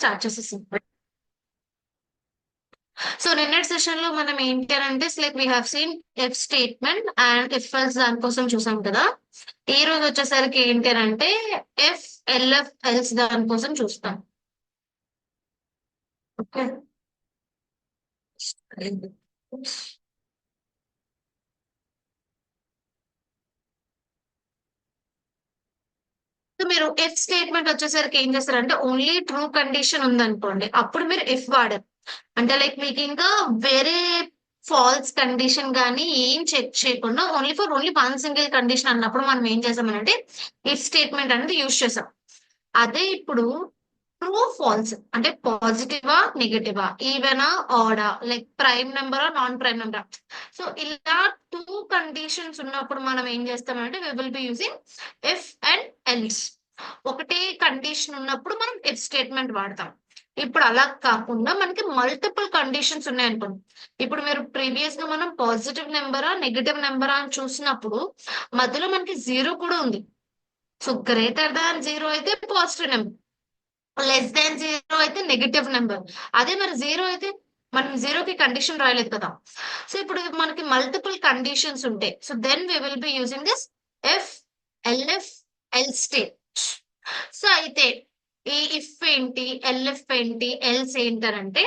Start చేసేసాం. So నిన్నటి session లో మనం ఏంటి అని అంటే like we have seen F statement and if else దానికోసం చూసాం కదా. ఈ రోజు వచ్చేసరికి ఏంటి అని అంటే ఎఫ్ ఎల్ఎఫ్ ఎల్స్ దానికోసం చూస్తాం. ఓకే. సో మీరు ఎఫ్ స్టేట్మెంట్ వచ్చేసరికి ఏం చేస్తారంటే ఓన్లీ ట్రూ కండిషన్ ఉందనుకోండి అప్పుడు మీరు ఎఫ్ వాడారు. అంటే లైక్ మీకు ఇంకా వేరే ఫాల్స్ కండిషన్ కానీ ఏం చెక్ చేయకుండా ఓన్లీ వన్ సింగిల్ కండిషన్ అన్నప్పుడు మనం ఏం చేసామనంటే ఇఫ్ స్టేట్మెంట్ అనేది యూజ్ చేసాం. అదే ఇప్పుడు ట్రూ ఫాల్స్ అంటే పాజిటివా నెగటివా ఈవెనా ఆడా లైక్ ప్రైమ్ నెంబరా నాన్ ప్రైమ్ నెంబరా. సో ఇలా టూ కండిషన్స్ ఉన్నప్పుడు మనం ఏం చేస్తామంటే we will be using if and else. ఒకటే కండిషన్ ఉన్నప్పుడు మనం ఇఫ్ స్టేట్మెంట్ వాడతాం. ఇప్పుడు అలా కాకుండా మనకి మల్టిపుల్ కండిషన్స్ ఉన్నాయనుకోండి. ఇప్పుడు మీరు ప్రీవియస్ గా మనం పాజిటివ్ నెంబరా నెగటివ్ నెంబరా అని చూసినప్పుడు మధ్యలో మనకి జీరో కూడా ఉంది. సో గ్రేటర్ దాన్ జీరో అయితే positive number, less than zero అయితే నెగటివ్ నెంబర్. అదే మరి జీరో అయితే మనం జీరోకి కండిషన్ రాయలేదు కదా. సో ఇప్పుడు మనకి మల్టిపుల్ కండిషన్స్ ఉంటాయి. So then we will be using this if elif else state. So అయితే ఈ ఇఫ్ ఏంటి ఎల్ఎఫ్ ఏంటి ఎల్స్ ఏంటనంటే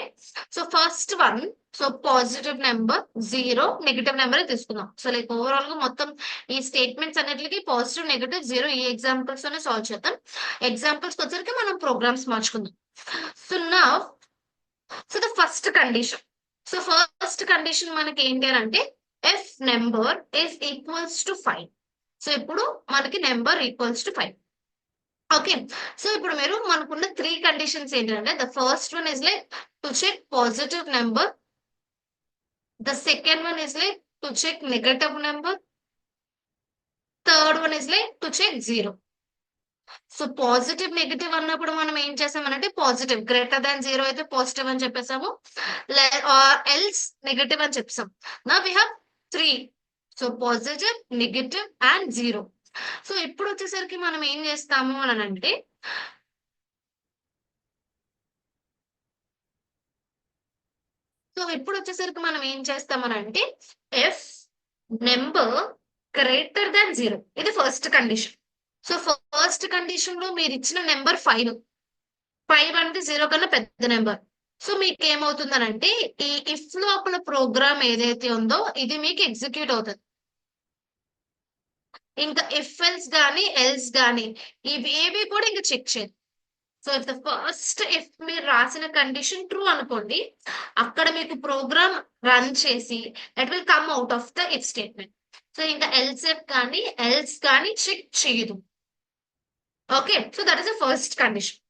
so first one so positive number zero negative number తీసుకుందాం. సో లైక్ ఓవరాల్ గా మొత్తం ఈ స్టేట్మెంట్స్ అన్నిటికీ పాజిటివ్ నెగటివ్ జీరో ఈ ఎగ్జాంపుల్స్ తోనే సాల్వ్ చేద్దాం. ఎగ్జాంపుల్స్ వచ్చరికి మనం ప్రోగ్రామ్స్ మార్చుకుందాం. సో నా so the first condition. So first condition మనకి ఏంటి అని అంటే if number is equals to 5. So ఇప్పుడు మనకి number equals to 5. Okay. So ఇప్పుడు మీరు మనకున్న త్రీ కండిషన్స్ ఏంటంటే the first one is like to check positive number, the second one is like to check negative number, third one is like to check zero. So positive negative అన్నప్పుడు మనం ఏం చేసామనంటే positive greater than zero అయితే positive అని చెప్పేసాము, else negative అని చెప్పేసాం. నా we have three. So positive negative and zero. So ఇప్పుడు వచ్చేసరికి మనం ఏం చేస్తాము అని అంటే సో ఇప్పుడు వచ్చేసరికి మనం ఏం చేస్తామనంటే if number greater than zero ఇది first condition. So first condition లో మీరు ఇచ్చిన నెంబర్ 5. 5 అంటే జీరో కన్నా పెద్ద నెంబర్. సో మీకు ఏమవుతుందనంటే ఈ ఇఫ్ లోపల ప్రోగ్రామ్ ఏదైతే ఉందో ఇది మీకు ఎగ్జిక్యూట్ అవుతుంది. ఇంకా ఇఫ్ ఎల్స్ గానీ ఎల్స్ గానీ ఇవి ఏవి కూడా ఇంకా చెక్ చేయదు. So if the first if మీరు రాసిన కండిషన్ ట్రూ అనుకోండి అక్కడ మీకు ప్రోగ్రామ్ రన్ చేసి it will come out of the if statement. So ఇంకా ఎల్స్ ఇఫ్ కానీ ఎల్స్ కానీ చెక్ చేయదు. Okay. So that is the first condition.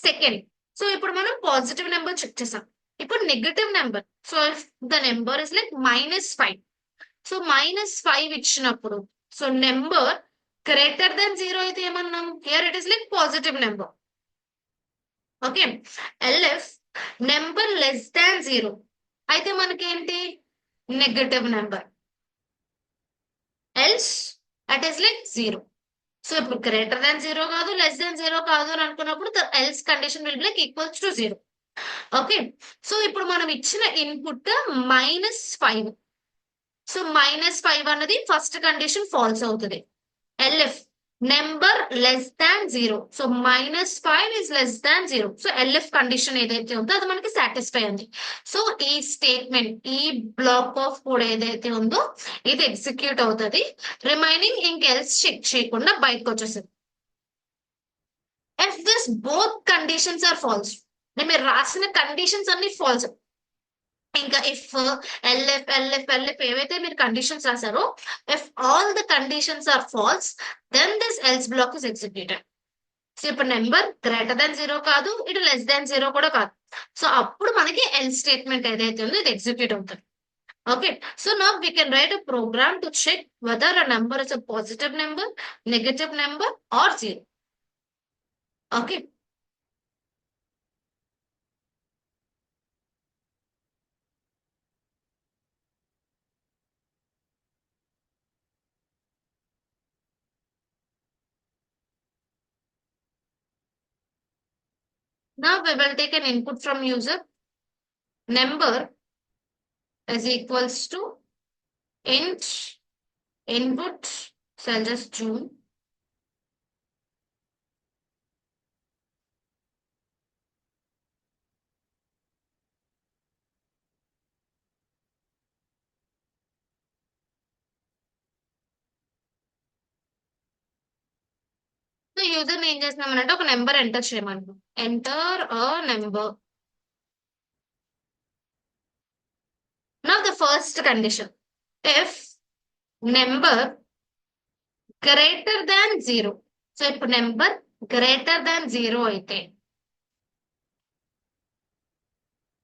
Second. So ఇప్పుడు మనం పాజిటివ్ నెంబర్ చెక్ చేసాం. ఇప్పుడు negative number. So if the number is like -5. So -5 ఇచ్చినప్పుడు so number greater than zero అయితే ఏమన్నాం here it is like positive number. Okay. Elif number less than zero అయితే మనకేంటి negative number. Else it is like zero. So ఇప్పుడు greater than zero కాదు less than zero కాదు అని అనుకున్నప్పుడు else condition will be like equals to zero. Okay. So ఇప్పుడు మనం ఇచ్చిన ఇన్పుట్ -5. సో -5 అన్నది ఫస్ట్ కండిషన్ ఫాల్స్ అవుతుంది. Elif number less than zero. So -5 is less than zero. So elif condition ఏదైతే ఉందో అది మనకి సాటిస్ఫై ఉంది. సో ఈ స్టేట్మెంట్ ఈ బ్లాక్ ఆఫ్ కోడ్ ఏదైతే ఉందో ఇది ఎగ్జిక్యూట్ అవుతుంది. రిమైనింగ్ ఇంకెల్స్ చెక్ చేయకుండా బయటకు వచ్చేసింది. If this both conditions are false మీరు రాసిన కండిషన్స్ అన్ని ఫాల్స్ ఇంకా ఇఫ్ ఎల్ఎఫ్ ఏవైతే మీరు కండిషన్స్ రాశారో if all the conditions are false then this else block is executed. So ఇప్పుడు నెంబర్ గ్రేటర్ దాన్ జీరో కాదు ఇటు లెస్ దాన్ జీరో కూడా కాదు. సో అప్పుడు మనకి ఎల్ స్టేట్మెంట్ ఏదైతే ఉందో ఇది ఎగ్జిక్యూట్ అవుతుంది. Okay. So now we can write a program to check whether a number is a positive number, negative number or zero. Okay. Now we will take an input from user. Number is equals to int input, so I'll just June. So user ఏం చేస్తున్నామనంటే ఒక number enter చేయమంటాం. Enter a number. Now the first condition, if number greater than 0. So ఇప్పుడు number greater than 0 అయితే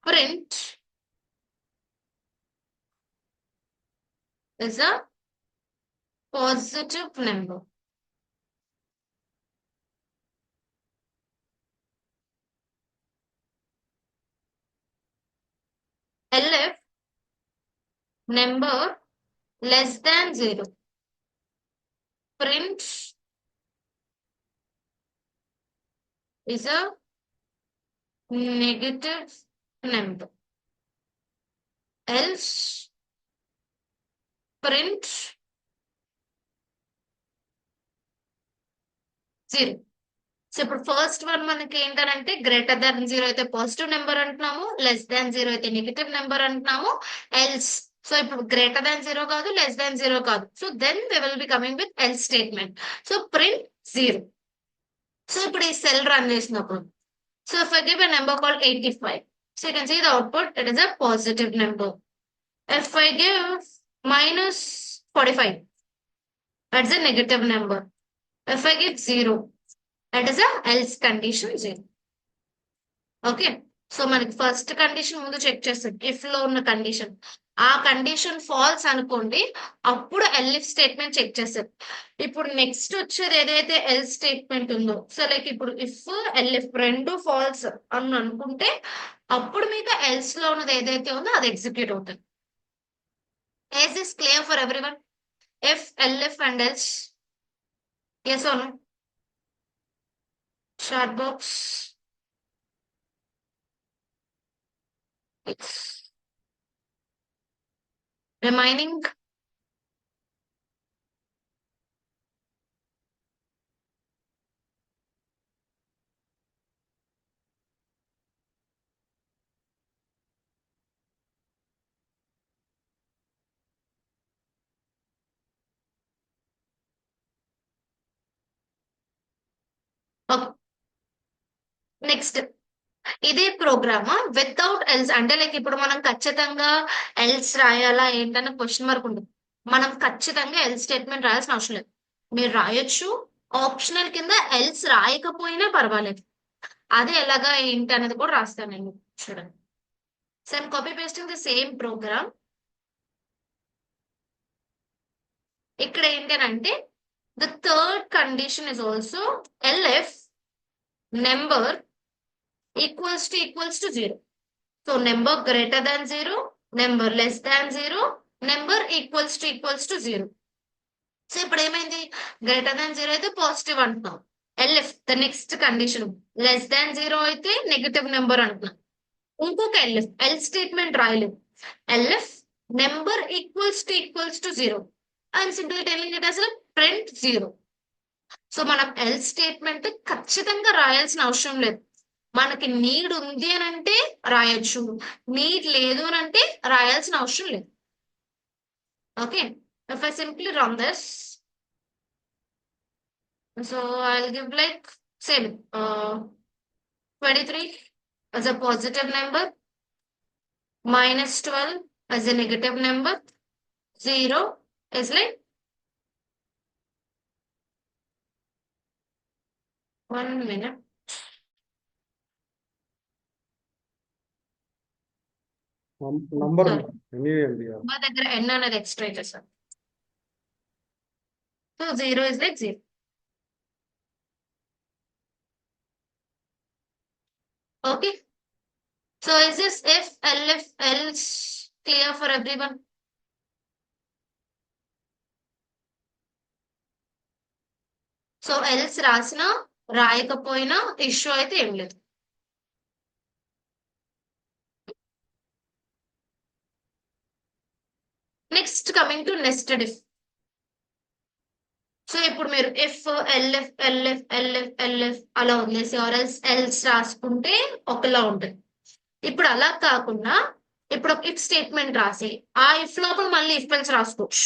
print is a positive number. Elif number less than 0. Print is a negative number. Else print 0. So ఇప్పుడు first one మనకి ఏంటంటే greater than 0 అయితే positive number అంటున్నాము, less than 0 అయితే negative number అంటున్నాము. Else so ఇప్పుడు greater than 0 కాదు, less than 0 కాదు. So then we will be coming with else statement. So print 0. So ఇప్పుడు ఈ సెల్ రన్ చేసినప్పుడు, so if I give a number called 85, so you can see the output, it is a positive number. If I give -45, that's a negative number. If I give 0, that is a else condition 0. Okay, so మనకి first condition ముందు check చేస్తాం, if లో ఉన్న condition. ఆ condition false అనుకోండి, అప్పుడు elif statement check చేస్తాం. ఇప్పుడు నెక్స్ట్ వచ్చేది ఏదైతే ఎల్ స్టేట్మెంట్ ఉందో, సో లైక్ ఇప్పుడు ఇఫ్ ఎల్ఇఫ్ రెండు ఫాల్స్ అని అనుకుంటే, అప్పుడు మీకు ఎల్స్ లో ఉన్నది ఏదైతే ఉందో అది ఎగ్జిక్యూట్ అవుతుంది. Is this clear for everyone? If elif and else, yes or no? Chat box. It's remaining. Next ఇదే ప్రోగ్రామ్ వితౌట్ ఎల్స్, అంటే లైక్ ఇప్పుడు మనం ఖచ్చితంగా ఎల్స్ రాయాలా ఏంటన్న క్వశ్చన్ మార్క్ ఉంటుంది. మనం ఖచ్చితంగా ఎల్ స్టేట్మెంట్ రాయాల్సిన అవసరం లేదు. మీరు రాయొచ్చు, ఆప్షనల్ కింద ఎల్స్ రాయకపోయినా పర్వాలేదు. అదే ఎలాగా ఏంటి అనేది కూడా రాస్తాను నేను, చూడండి. So I'm copy pasting the same programme. ఇక్కడ ఏంటంటే the third condition is also LF number equals to 0. So number greater than 0, number less than 0, number equals to 0. So ఇప్పుడు ఏమైంది, గ్రేటర్ దాన్ 0 అయితే పాజిటివ్ అంటున్నాం. LF the next condition less than 0 అయితే negative number అంటున్నాం. ఇంకొక LF L statement రాయలేదు. LF number equals to 0. I'm simple telling it అసలు print 0. So మనం ఎల్ స్టేట్మెంట్ ఖచ్చితంగా రాయాల్సిన అవసరం లేదు. మనకి నీడ్ ఉంది అని అంటే రాయొచ్చు, నీడ్ లేదు అని అంటే రాయాల్సిన అవసరం లేదు. Okay, if I simply run this, so I'll give like same 23 as a positive number, -12 as a negative number, 0 is like 1 minute. Number మా దగ్గర ఎన్ అనేది ఎక్స్ట్రా చేస్తాం. So 0 is like 0. Okay, so is this if elif else clear for everyone? So else రాసినా రాయకపోయినా issue అయితే ఏం లేదు. Coming to nested if. So ఇప్పుడు మీరు F LF LF LF LF అలా వదిలేసి ఆర్ఎల్స్ ఎల్స్ రాసుకుంటే ఒకలా ఉంటుంది. ఇప్పుడు అలా కాకుండా ఇప్పుడు ఒక ఇఫ్ స్టేట్మెంట్ రాసి ఆ ఇఫ్ లోపల మళ్ళీ ఇఫ్ ఎల్స్ రాసుకోవచ్చు,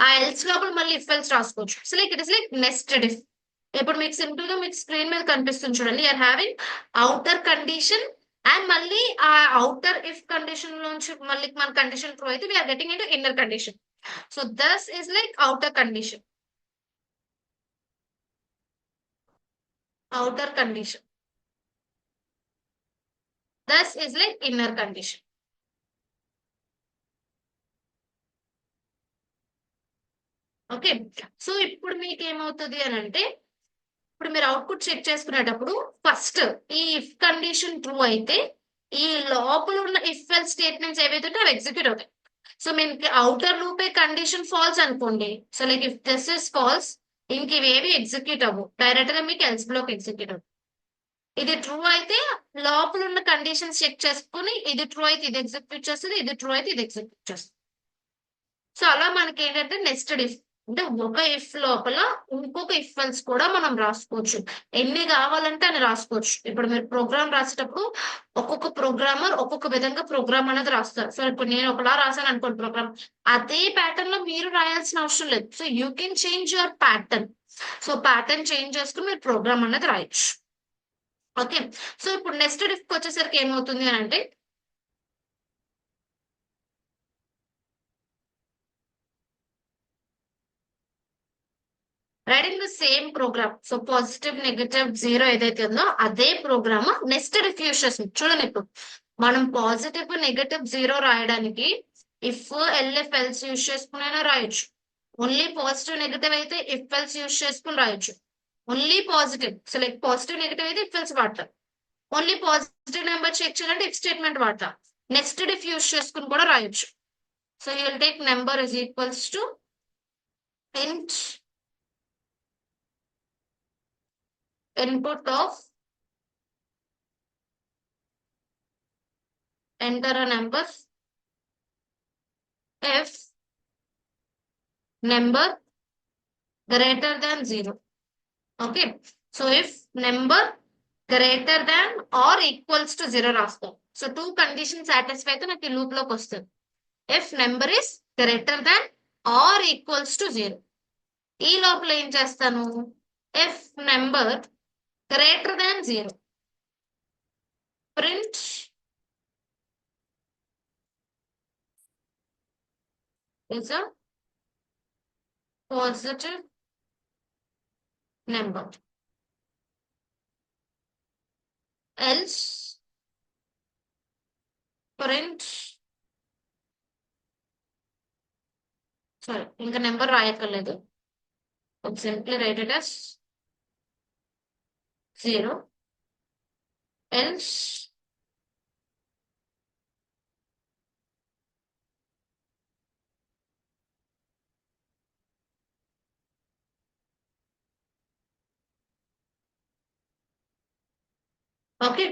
ఆ ఎల్స్ లోపల మళ్ళీ ఇఫ్ ఎల్స్ రాసుకోవచ్చు. So like it is like nested if. ఇప్పుడు మీకు సింపుల్ గా మీకు స్క్రీన్ మీద కనిపిస్తుంది చూడండి, you're having outer condition and మళ్ళీ ఆ అవుటర్ ఇఫ్ కండిషన్ నుంచి మళ్ళీ మన కండిషన్ ట్రూ అయితే we're getting into inner condition. So thus is like outer condition, outer condition. Thus is like inner condition. Okay. So ఇప్పుడు మీకు ఏమవుతుంది అని అంటే, ఇప్పుడు మీరు అవుట్పుట్ చెక్ చేసుకునేటప్పుడు ఫస్ట్ ఈ ఇఫ్ కండిషన్ ట్రూ అయితే ఈ లోపల ఉన్న ఇఫ్ ఎల్ స్టేట్మెంట్స్ ఏవైతే ఉంటే అవి ఎగ్జిక్యూట్ అవుతాయి. సో మీకు అవుటర్ లూపే కండిషన్ ఫాల్స్ అనుకోండి, so like if this is false ఇంక ఇవేవి ఎగ్జిక్యూట్ అవ్వు, డైరెక్ట్ గా మీకు ఎల్స్ బ్లాక్ ఎగ్జిక్యూట్ అవుతుంది. ఇది ట్రూ అయితే లోపల ఉన్న కండిషన్స్ చెక్ చేసుకుని ఇది ట్రూ అయితే ఇది ఎగ్జిక్యూట్ చేస్తుంది, ఇది ట్రూ అయితే ఇది ఎగ్జిక్యూట్ చేస్తుంది. సో అలా మనకి ఏంటంటే నెస్టెడ్ ఇఫ్ అంటే ఒక ఇఫ్ లోపల ఇంకొక ఇఫ్ ఎల్స్ కూడా మనం రాసుకోవచ్చు, ఎన్ని కావాలంటే అని రాసుకోవచ్చు. ఇప్పుడు మీరు ప్రోగ్రామ్ రాసేటప్పుడు ఒక్కొక్క ప్రోగ్రామర్ ఒక్కొక్క విధంగా ప్రోగ్రామ్ అనేది రాస్తారు. సో ఇప్పుడు నేను ఒకలా రాసాను అనుకోండి ప్రోగ్రామ్, అదే ప్యాటర్న్ లో మీరు రాయాల్సిన అవసరం లేదు. So you can change your pattern. So pattern change చేసుకుని మీరు ప్రోగ్రామ్ అనేది రాయొచ్చు. ఓకే. సో ఇప్పుడు నెస్టెడ్ ఇఫ్ వచ్చేసరికి ఏమవుతుంది అని అంటే, writing the same programme. So positive negative zero ఏదైతే ఉందో అదే ప్రోగ్రామ్ నెస్టెడ్ ఇఫ్ యూస్ చేస్తుంది. చూడండి ఇప్పుడు మనం పాజిటివ్ నెగటివ్ జీరో రాయడానికి ఇఫ్ ఎల్ఎఫ్ ఎల్స్ యూస్ చేసుకునైనా రాయొచ్చు. ఓన్లీ పాజిటివ్ నెగటివ్ అయితే ఇఫ్ ఎల్స్ యూస్ చేసుకుని రాయొచ్చు. Only positive, so like positive negative అయితే ఇఫ్ ఎల్స్ వాడతారు. ఓన్లీ పాజిటివ్ నెంబర్ చెక్ చేయాలంటే ఇఫ్ స్టేట్మెంట్ వాడతాం. నెస్టెడ్ ఇఫ్ యూస్ చేసుకుని కూడా రాయొచ్చు. So you will take number is equals to int input of enter a number if number greater than 0. Okay. So if number greater than or equals to 0 రాస్తాం. So two condition satisfy అయితే నాకు ఈ loop లోకి వస్తుంది. If number is greater than or equals to 0. ఈ లోపల ఏం చేస్తాను, if number greater than 0 print is a positive number, else print, sorry ఇంకా నెంబర్ రాయక్కర్లేదు, simply write it as 0 else okay.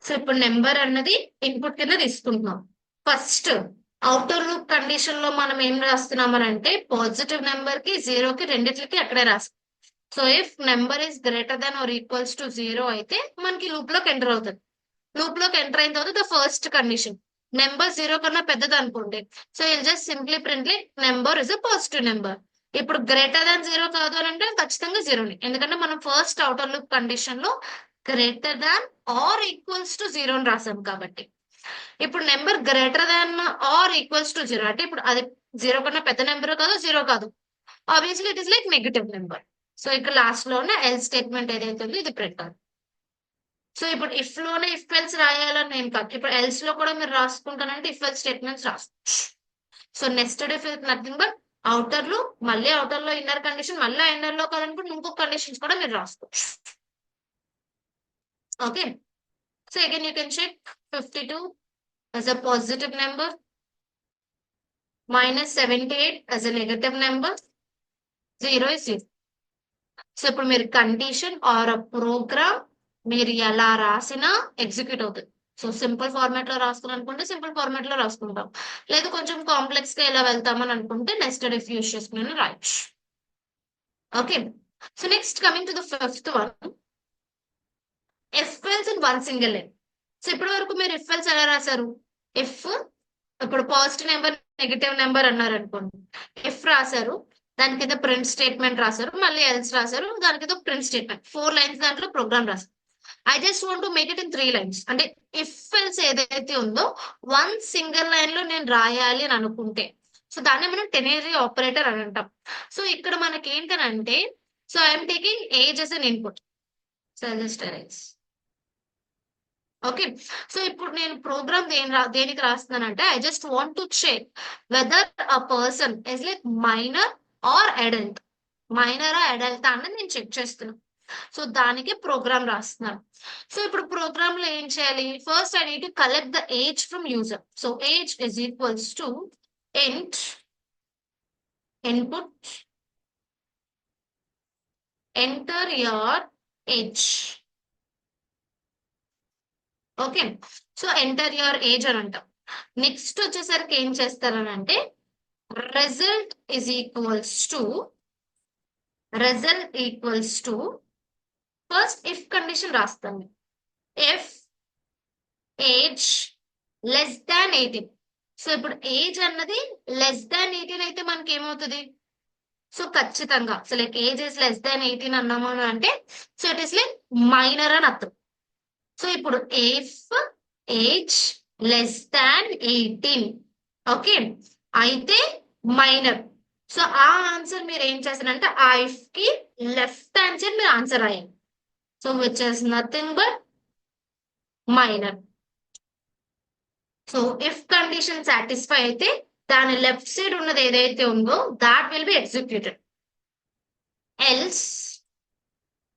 So ఇప్పుడు నెంబర్ అన్నది ఇన్పుట్ కింద తీసుకుంటున్నాం. ఫస్ట్ అవుటర్ లూప్ కండిషన్ లో మనం ఏం రాస్తున్నామని అంటే పాజిటివ్ నెంబర్ కి జీరోకి రెండిట్లకి అక్కడే రాస్తాం. So if number is greater than or equals to 0 అయితే మనకి లూప్ లోకి ఎంటర్ అవుతుంది. లూప్ లోకి ఎంటర్ అయిన తర్వాత ద ఫస్ట్ కండిషన్ నెంబర్ 0 కన్నా పెద్దది అనుకోండి, so I'll just simply print like number is a positive number. ఇప్పుడు గ్రేటర్ దాన్ 0 కాదు అని అంటే ఖచ్చితంగా 0ని, ఎందుకంటే మనం ఫస్ట్ అవుటర్ లూప్ కండిషన్ లో greater than or equals to 0 అని రాసాం కాబట్టి. ఇప్పుడు number greater than or equals to 0 అంటే ఇప్పుడు అది 0 కన్నా పెద్ద నెంబర్ కాదు, 0 కాదు, obviously it is like negative number. So ఇక్కడ లాస్ట్ లో ఉన్న ఎల్ స్టేట్మెంట్ ఏదైతే ఉందో ఇది ప్రింట్ అవుతుంది. సో ఇప్పుడు ఇఫ్ లోనే ఇఫ్ ఎల్స్ రాయాలని ఏం కాదు, ఇప్పుడు ఎల్స్ లో కూడా మీరు రాసుకుంటానంటే ఇఫ్ ఎల్ స్టేట్మెంట్స్ రాసుకోవచ్చు. So nested if nothing but outer లో మళ్ళీ అవుటర్ లో ఇన్నర్ కండిషన్, మళ్ళీ ఇన్నర్ లో కావాలనుకుంటే ఇంకొక కండిషన్స్ కూడా మీరు రాసుకోవచ్చు. Okay. So again you can check 52 as a positive number, minus 78 as a negative number, 0 is 0. So ఇప్పుడు మీరు కండిషన్ ఆర్ ప్రోగ్రామ్ మీరు ఎలా రాసినా ఎగ్జిక్యూట్ అవుతుంది. సో సింపుల్ ఫార్మాట్ లో రాసుకుని అనుకుంటే సింపుల్ ఫార్మాట్ లో రాసుకుంటాం. లేదు కొంచెం కాంప్లెక్స్ గా ఇలా వెళ్తామని అనుకుంటే నెస్టెడ్ ఇఫ్ యూస్ చేసుకుని రాయొచ్చు. Okay. So next coming to the fifth one, F else in one single line. So ఇప్పటి వరకు మీరు ఎఫ్ ఎల్స్ ఎలా రాశారు? ఎఫ్, ఇప్పుడు పాజిటివ్ నెంబర్ నెగటివ్ నెంబర్ అన్నారు అనుకోండి, ఎఫ్ రాశారు, దాని కింద ప్రింట్ స్టేట్మెంట్ రాశారు, మళ్ళీ ఎల్స్ రాశారు, దాని కింద ప్రింట్ స్టేట్మెంట్, 4 లైన్స్ దాంట్లో ప్రోగ్రామ్ రాశారు. I just want to make it in 3 lines. అంటే ఇఫ్ ఎల్స్ ఏదైతే ఉందో వన్ సింగిల్ లైన్ లో నేను రాయాలి అని అనుకుంటే, సో దాన్ని మనం టెనరీ ఆపరేటర్ అని అంటాం. సో ఇక్కడ మనకి ఏంటనంటే, so I'm taking age as an input. So just okay. So ఇప్పుడు నేను ప్రోగ్రామ్ దేనికి రాస్తున్నానంటే, I just want to check whether a person is like minor or adult. మైనరా అడల్ట్ అన్నది నేను చెక్ చేస్తున్నాను. సో దానికి ప్రోగ్రామ్ రాస్తున్నాను. సో ఇప్పుడు ప్రోగ్రామ్ లో ఏం చేయాలి? First I need to collect the age from user. So age is equals to int input enter your age. Okay. So enter your age అని అంటాం. నెక్స్ట్ వచ్చేసరికి ఏం చేస్తారనంటే, result is equals to first if condition రాస్తాను. If age less than 18. So ఇప్పుడు age అన్నది less than 18 అయితే మనకి ఏమవుతుంది? సో ఖచ్చితంగా, so like age is less than 18 అన్నాము అని అంటే, so it is like minor అని అర్థం. సో ఇప్పుడు if age less than 18, okay, అయితే మైనర్. సో ఆ ఆన్సర్ మీరు ఏం చేస్తారంటే, ఆ ఇఫ్ కి లెఫ్ట్ హ్యాండ్ సైడ్ మీరు ఆన్సర్ రాయండి. So which is nothing but minor. So if condition satisfy అయితే దాని లెఫ్ట్ సైడ్ ఉన్నది ఏదైతే ఉందో that will be executed. Else,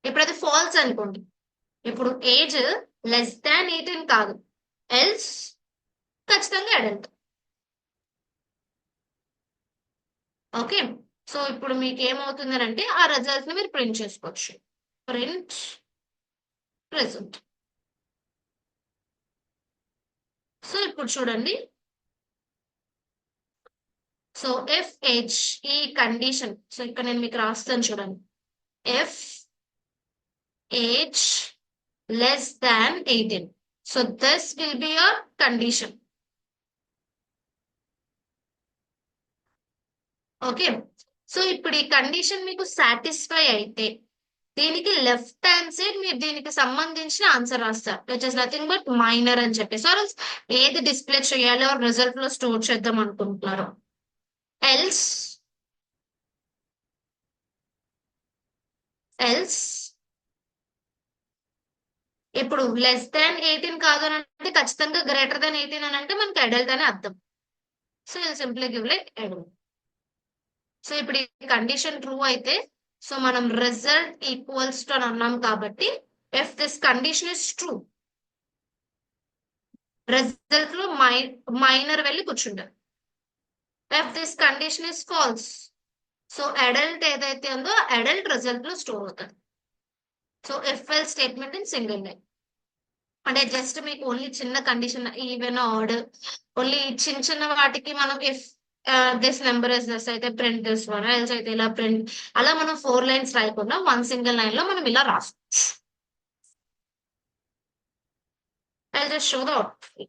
ఇప్పుడు అది ఫాల్స్ అనుకోండి, ఇప్పుడు ఏజ్ లెస్ దాన్ 18 కాదు, ఎల్స్ ఖచ్చితంగా అడల్ట్. ఓకే. సో ఇప్పుడు మీకు ఏమవుతుంది అంటే, ఆ రిజల్ట్ ని మీరు ప్రింట్ చేసుకోవచ్చు. Print result. సో ఇప్పుడు చూడండి, సో ఎఫ్ ఏజ్ ఈ కండిషన్, సో ఇక్కడ నేను మీకు రాస్తాను చూడండి, F age less than 18. So this will be your condition. Okay. So ఇప్పుడు ఈ కండిషన్ మీకు సాటిస్ఫై అయితే దీనికి లెఫ్ట్ హ్యాండ్ సైడ్ మీరు దీనికి సంబంధించిన ఆన్సర్ రాస్తారు, which is nothing but minor అని చెప్పేసి. ఆర్ ఏది డిస్ప్లే చేయాలి ఆర్ రిజల్ట్ లో స్టోర్ చేద్దాం అనుకుంటున్నారు. ఎల్స్ ఎల్స్ ఇప్పుడు లెస్ దాన్ 18 కాదు అని అంటే ఖచ్చితంగా గ్రేటర్ దాన్ 18 అని అంటే మనకి అడల్ట్ అని అర్థం. So simply give like adult. So ఇప్పుడు ఈ కండిషన్ ట్రూ అయితే, సో మనం రిజల్ట్ ఈక్వల్స్ టు అని అన్నాం కాబట్టి, if this condition is true, result లో మైనర్ వెళ్ళి కూర్చుంటారు. If this condition is false, so adult ఏదైతే ఉందో అడల్ట్ రిజల్ట్ లో స్టోర్ అవుతుంది. So if L statement in single line. అంటే జస్ట్ మీకు ఓన్లీ చిన్న కండిషన్, ఈవెన్ ఆడ్, ఓన్లీ చిన్న చిన్న వాటికి మనం if this number is this అయితే ప్రింట్ దిస్ వన్, ఎల్స్ అయితే ఇలా ప్రింట్, అలా మనం 4 లైన్స్ రాయకుండా వన్ సింగిల్ లైన్ లో మనం ఇలా రాసుకోవచ్చు. I'll just show the output.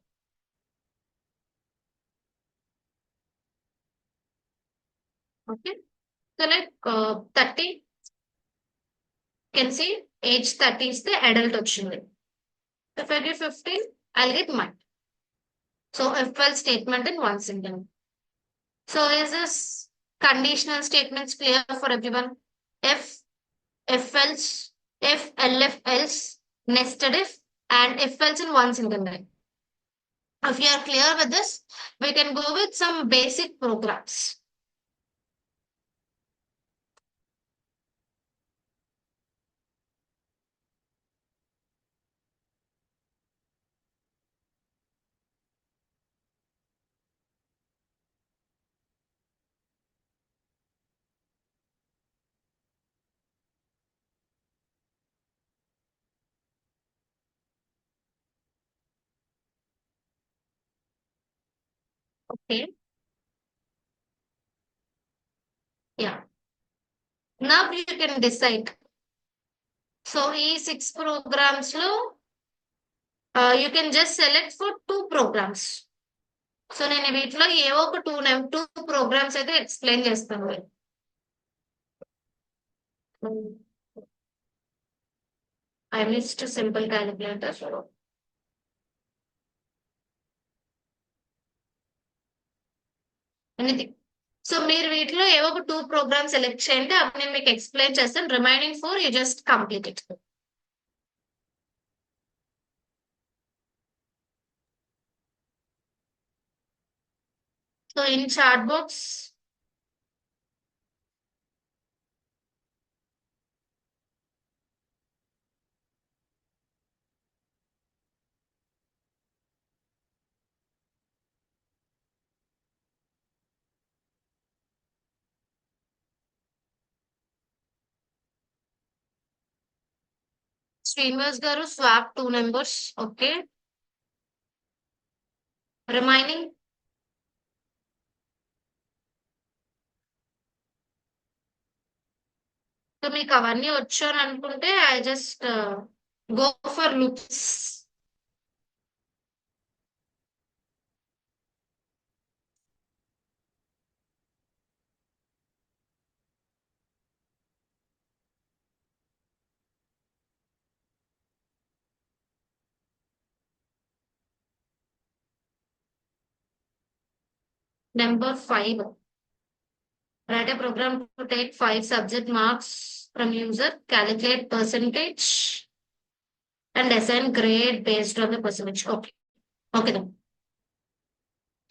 Okay. So like 30, can see age 30 is the adult వచ్చింది. If I give 15, I'll get mine. So if well statement in one single. So is this conditional statements clear for everyone? If else, if elif else, nested if, and if else in one single line. If you are clear with this, we can go with some basic programs. Okay. Yeah. Now you can decide. So ఈ 6 programs లో you can just select for 2 programs. So నేను వీటిలో ఏవో ఒక two programs అయితే explain చేస్తాను. I missed simple calculator. Anything. So మీరు వీటిలో ఏవో ఒక 2 ప్రోగ్రామ్స్ సెలెక్ట్ చేయండి, అప్పుడు నేను మీకు ఎక్స్ప్లెయిన్ చేస్తాను. Remaining 4 you just complete it. So in chat box Srinivas garu swap 2 numbers. Okay. Remaining so మీకు అవన్నీ వచ్చు అని అనుకుంటే I just go for loops. Number 5. Write a program to take 5 subject marks from user, calculate percentage, and assign grade based on the percentage. Okay. Okay then.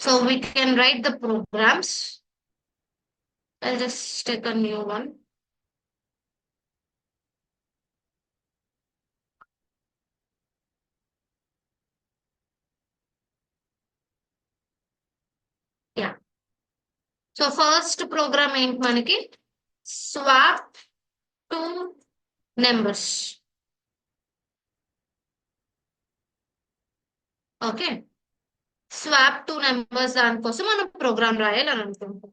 So we can write the programs. I'll just take a new one. Yeah. So first program ఏంటి మనకి? Swap 2 numbers. Okay. Swap 2 numbers దానికోసం మనం programme రాయాలని అనుకుంటాం.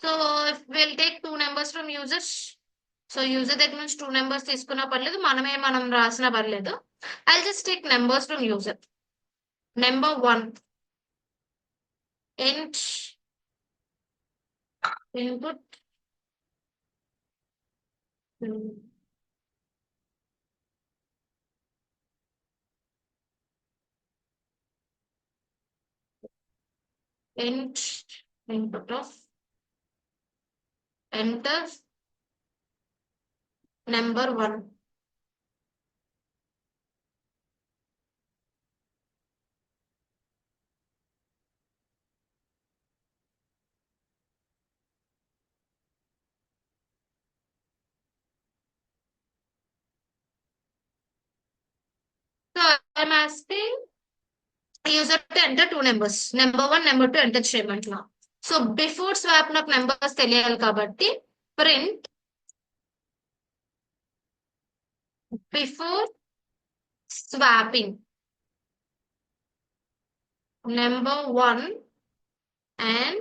So will take 2 numbers from users. So user దగ్గర నుంచి 2 numbers తీసుకున్నా పర్లేదు, మనం రాసినా పర్లేదు. I just take numbers from user. Number 1 int input int input of enter number 1. So I'm asking user to enter 2 numbers. Number 1, number 2 enter చేయమంటున్నా. So before swap నాకు numbers తెలియాలి కాబట్టి print before swapping number 1 and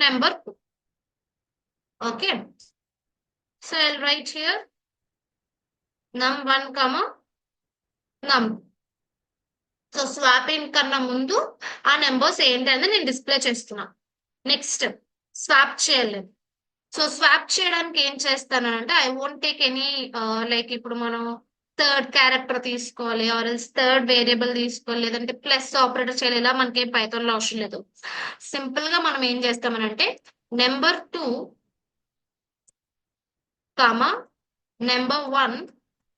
number 2. Okay. So I'll write here num1 comma num. So swapping కన్నా ముందు ఆ numbers ఏంటి అనేది నేను డిస్ప్లే చేస్తున్నా. నెక్స్ట్ స్వాప్ చేయలేదు. సో స్వాప్ చేయడానికి ఏం చేస్తానంటే I won't take any like ఇప్పుడు మనం థర్డ్ క్యారెక్టర్ తీసుకోవాలి, ఆర్ ఎల్స్ థర్డ్ వేరియబుల్ తీసుకోవాలి, లేదంటే ప్లస్ ఆపరేటర్ చేయాలి. ఇలా మనకి పైథాన్ లో అవసరం లేదు. సింపుల్ గా మనం ఏం చేస్తామనంటే number 2 comma number 1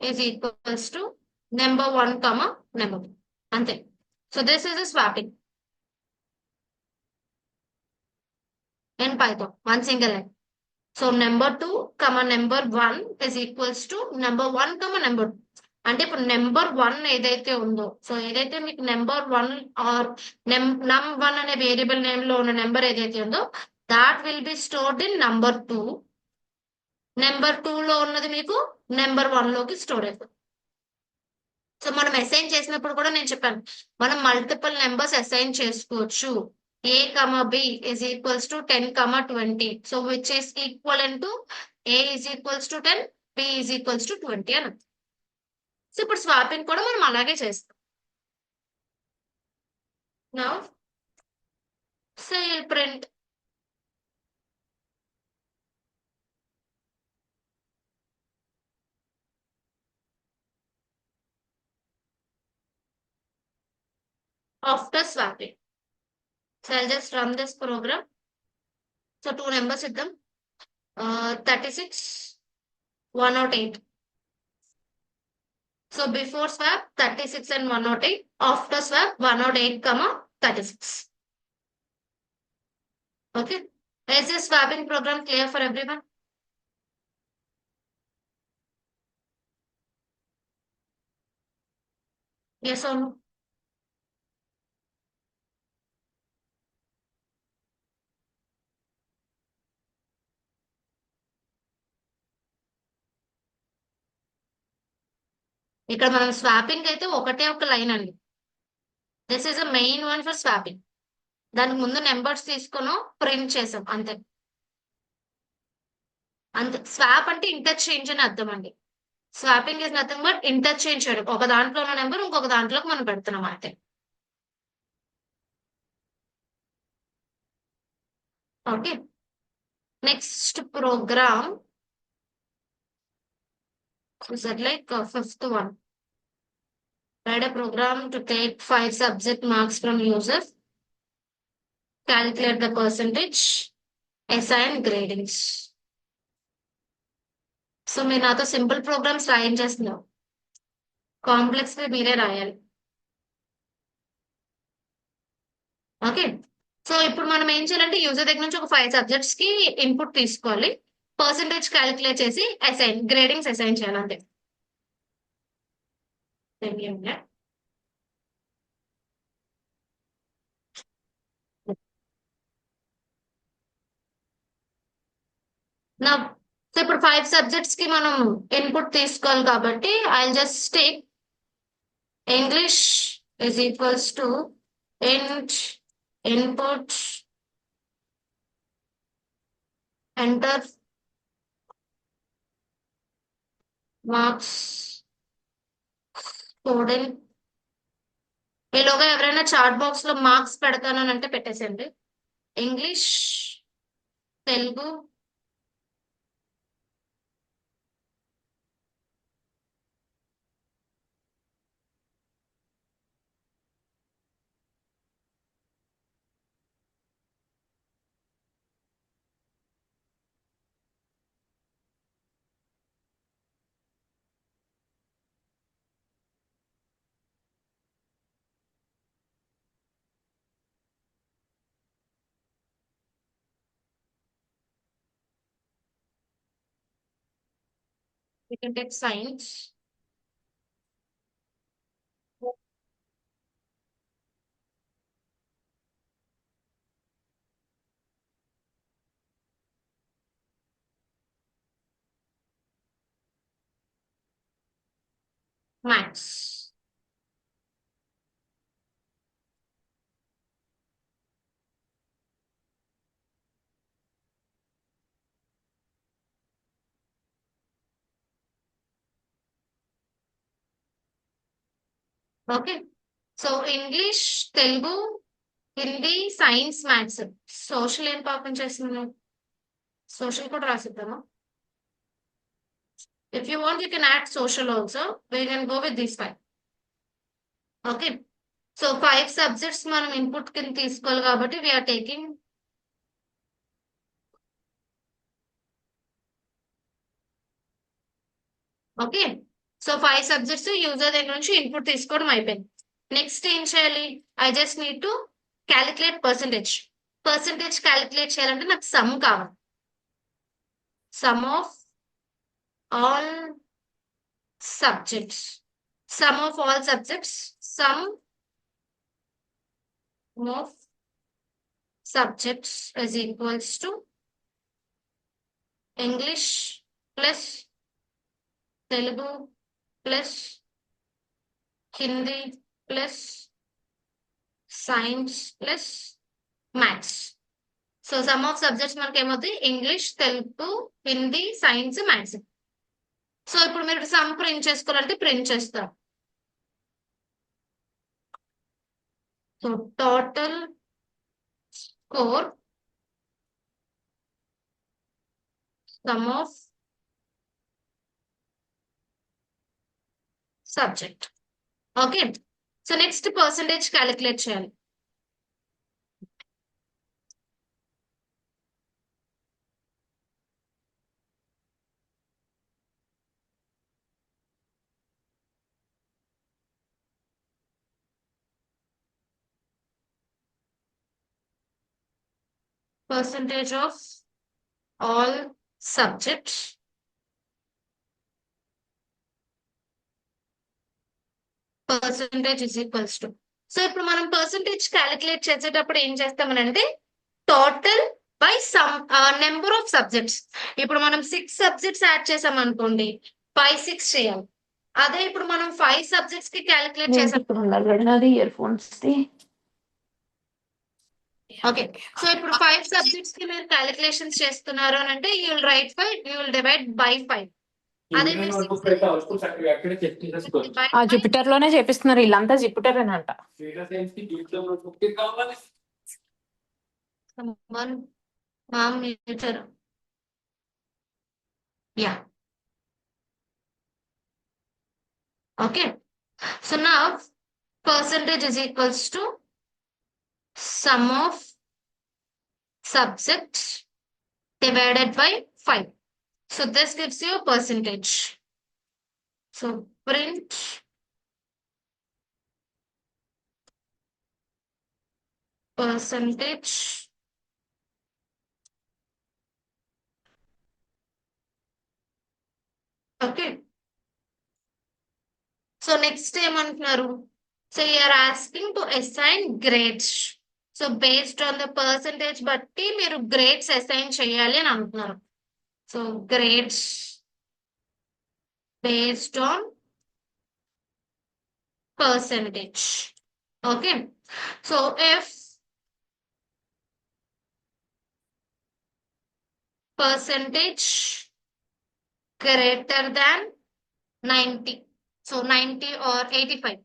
is equals to number 1 comma number 2. అంతే. So this is a swapping in Python, one single line. So number 2 comma number 1 is equals to number 1 comma number 2. అంటే ఇప్పుడు నెంబర్ 1 ఏదైతే ఉందో, so ఏదైతే మీకు number 1 are num1 అనే variable name లో ఉన్న నెంబర్ ఏదైతే ఉందో that will B stored in number 2. Number 2 లో ఉన్నది మీకు నెంబర్ 1 లోకి స్టోర్ అవుతుంది. సో మనం అసైన్ చేసినప్పుడు కూడా నేను చెప్పాను, మనం మల్టిపుల్ నెంబర్స్ అసైన్ చేసుకోవచ్చు. A comma B is equals to 10, 20. So which is equal to A is equals to 10, B is equals to 20 అని. సో ఇప్పుడు స్వాపింగ్ కూడా మనం అలాగే చేస్తాం. Now sale print. After swapping, so I'll just run this program. So two numbers with them, 36, 108. So before swap 36 and 108, after swap 108, 36. Okay. Is this swapping program clear for everyone? Yes or no? ఇక్కడ మనం swapping అయితే ఒకటే ఒక line అండి. This is a main one for swapping. దానికి ముందు numbers తీసుకుని print చేసాం అంతే. అంతే. స్వాప్ అంటే ఇంటర్చేంజ్ అని అర్థం అండి. Swapping is nothing but interchange చేయడం. ఒక దాంట్లో ఉన్న నెంబర్ ఇంకొక దాంట్లోకి మనం పెడుతున్నాం అంతే. Okay. Next program is that like fifth one. Write a program to take 5 subject marks from user, calculate the percentage, assign gradings. So మీరు నాతో సింపుల్ ప్రోగ్రామ్స్ రాయించేస్తున్నారు, కాంప్లెక్స్ మీరే రాయాలి. ఓకే. సో ఇప్పుడు మనం ఏం చేయాలంటే యూజర్ దగ్గర నుంచి ఒక 5 సబ్జెక్ట్స్ కి ఇన్పుట్ తీసుకోవాలి, పర్సంటేజ్ క్యాలిక్యులేట్ చేసి అసైన్ గ్రేడింగ్స్ అసైన్ చేయాలి అంతే. నా సో ఇప్పుడు 5 సబ్జెక్ట్స్ కి మనం ఇన్పుట్ తీసుకోవాలి కాబట్టి I just take English is equals to int input enter marks coding. ఈలోగా ఎవరైనా చాట్ బాక్స్ లో మార్క్స్ పెడతాను అని అంటే పెట్టేసండి. English, Telugu, we can take science, maths. Okay. So English, Telugu, Hindi, science, maths. Social ఏం పాపం చేస్తున్నాను, సోషల్ కూడా రాసిద్దామా? If you want you can add social also, we can go with this 5. Okay. So 5 subjects మనం ఇన్పుట్ కింద తీసుకోవాలి కాబట్టి we're taking okay. So 5 subjects user దగ్గర నుంచి ఇన్పుట్ తీసుకోవడం అయిపోయింది. నెక్స్ట్ ఏం చేయాలి? I just need to calculate percentage. Percentage calculate చేయాలంటే నాకు సమ్ కావాలి. Some of all subjects. Some of all subjects. Some of subjects is equals to English plus Telugu plus Hindi plus science plus maths. So some of subjects మనకి ఏమవుతాయి, English, Telugu, Hindi, science, maths. So ఇప్పుడు మీరు some print చేసుకోవాలంటే print చేస్తారు. So total score some of subject. Okay. So next percentage calculate చేయాలి. Percentage of all subjects percentage is equals to. So ఇప్పుడు మనం percentage calculate చేసేటప్పుడు ఏం చేస్తామనంటే total by sum number of subjects. ఇప్పుడు మనం 6 సబ్జెక్ట్స్ యాడ్ చేసాం అనుకోండి, 5 6 చేయాలి. అదే ఇప్పుడు మనం 5 సబ్జెక్ట్స్ కి క్యాలిక్యులేట్ చేసాం. ఇక్కడ ఉండాలి అది ఇయర్ ఫోన్స్ ఓకే. సో ఇప్పుడు 5 సబ్జెక్ట్స్ కి మీరు క్యాలిక్యులేషన్స్ చేస్తున్నారు అని అంటే you will write 5, you will divide by 5. అదే మీరు 6 ఆ జూపిటర్ లోనే చేపిస్తున్నారు, వీళ్ళంతా జూపిటర్ అని అంట. someone mom nature. Yeah. Okay. So now percentage is equals to sum of subjects divided by 5. So this gives you a percentage. So print percentage okay. So next ఏమంటున్నారు, so you are asking to assign grades. So based on the percentage బట్టి మీరు grades assign చేయాలి అని అంటున్నారు. So grades based on percentage. Okay. So if percentage greater than 90, so 90 or 85.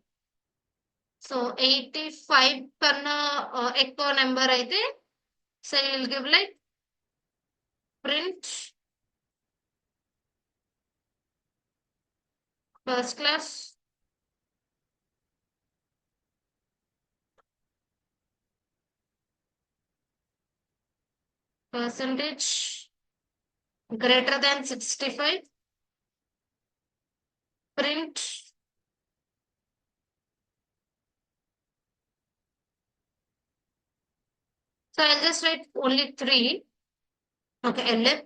So 85 కన్నా ఎక్కువ number అయితే so you will give like print first class percentage greater than 65, print so I'll just write only 3. Okay, LF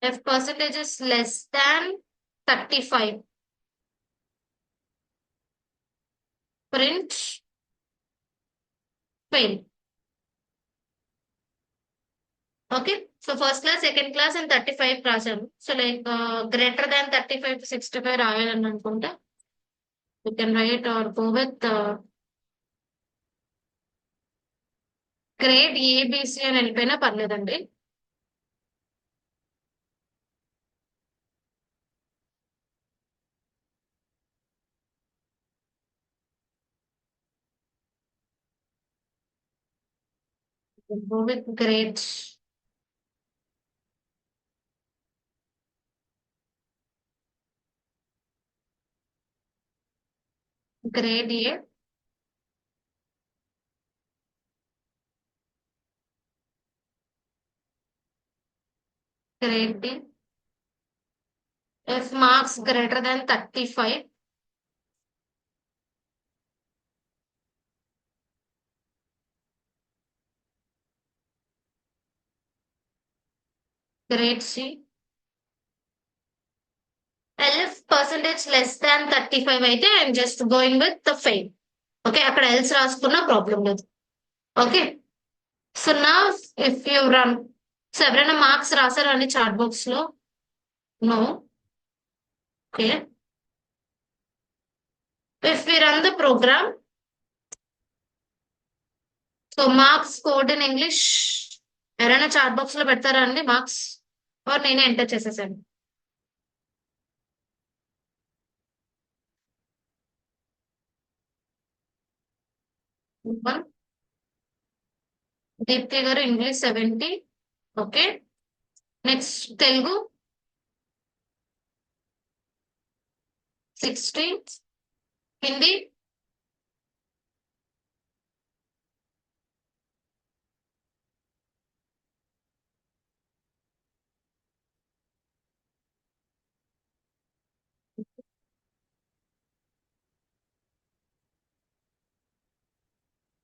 if percentage is less than 35, print fail. Okay, so first class, second class and 35 రాశాను. So like greater than 35 to 65 రాయాలని అనుకుంటా you can write or go with grade ABC అని వెళ్ళిపోయినా పర్లేదండి. Go with grade grade A, grade B. If marks greater than 35, grade C. And if percentage less than 35 అయితే I'm just going with the fail. Okay, అక్కడ else రాసుకున్నా problem లేదు. Okay, so నా if you run, so ఎవరైనా marks రాసారా అండి chat box లో? No. Okay, if we run the program, so marks code in English ఎవరైనా చాట్ బాక్స్ లో పెడతారా అండి మార్క్స్, ఆర్ నేనే ఎంటర్ చేసేసాను? దీప్తి గారు English 70. Okay, next Telugu 60, Hindi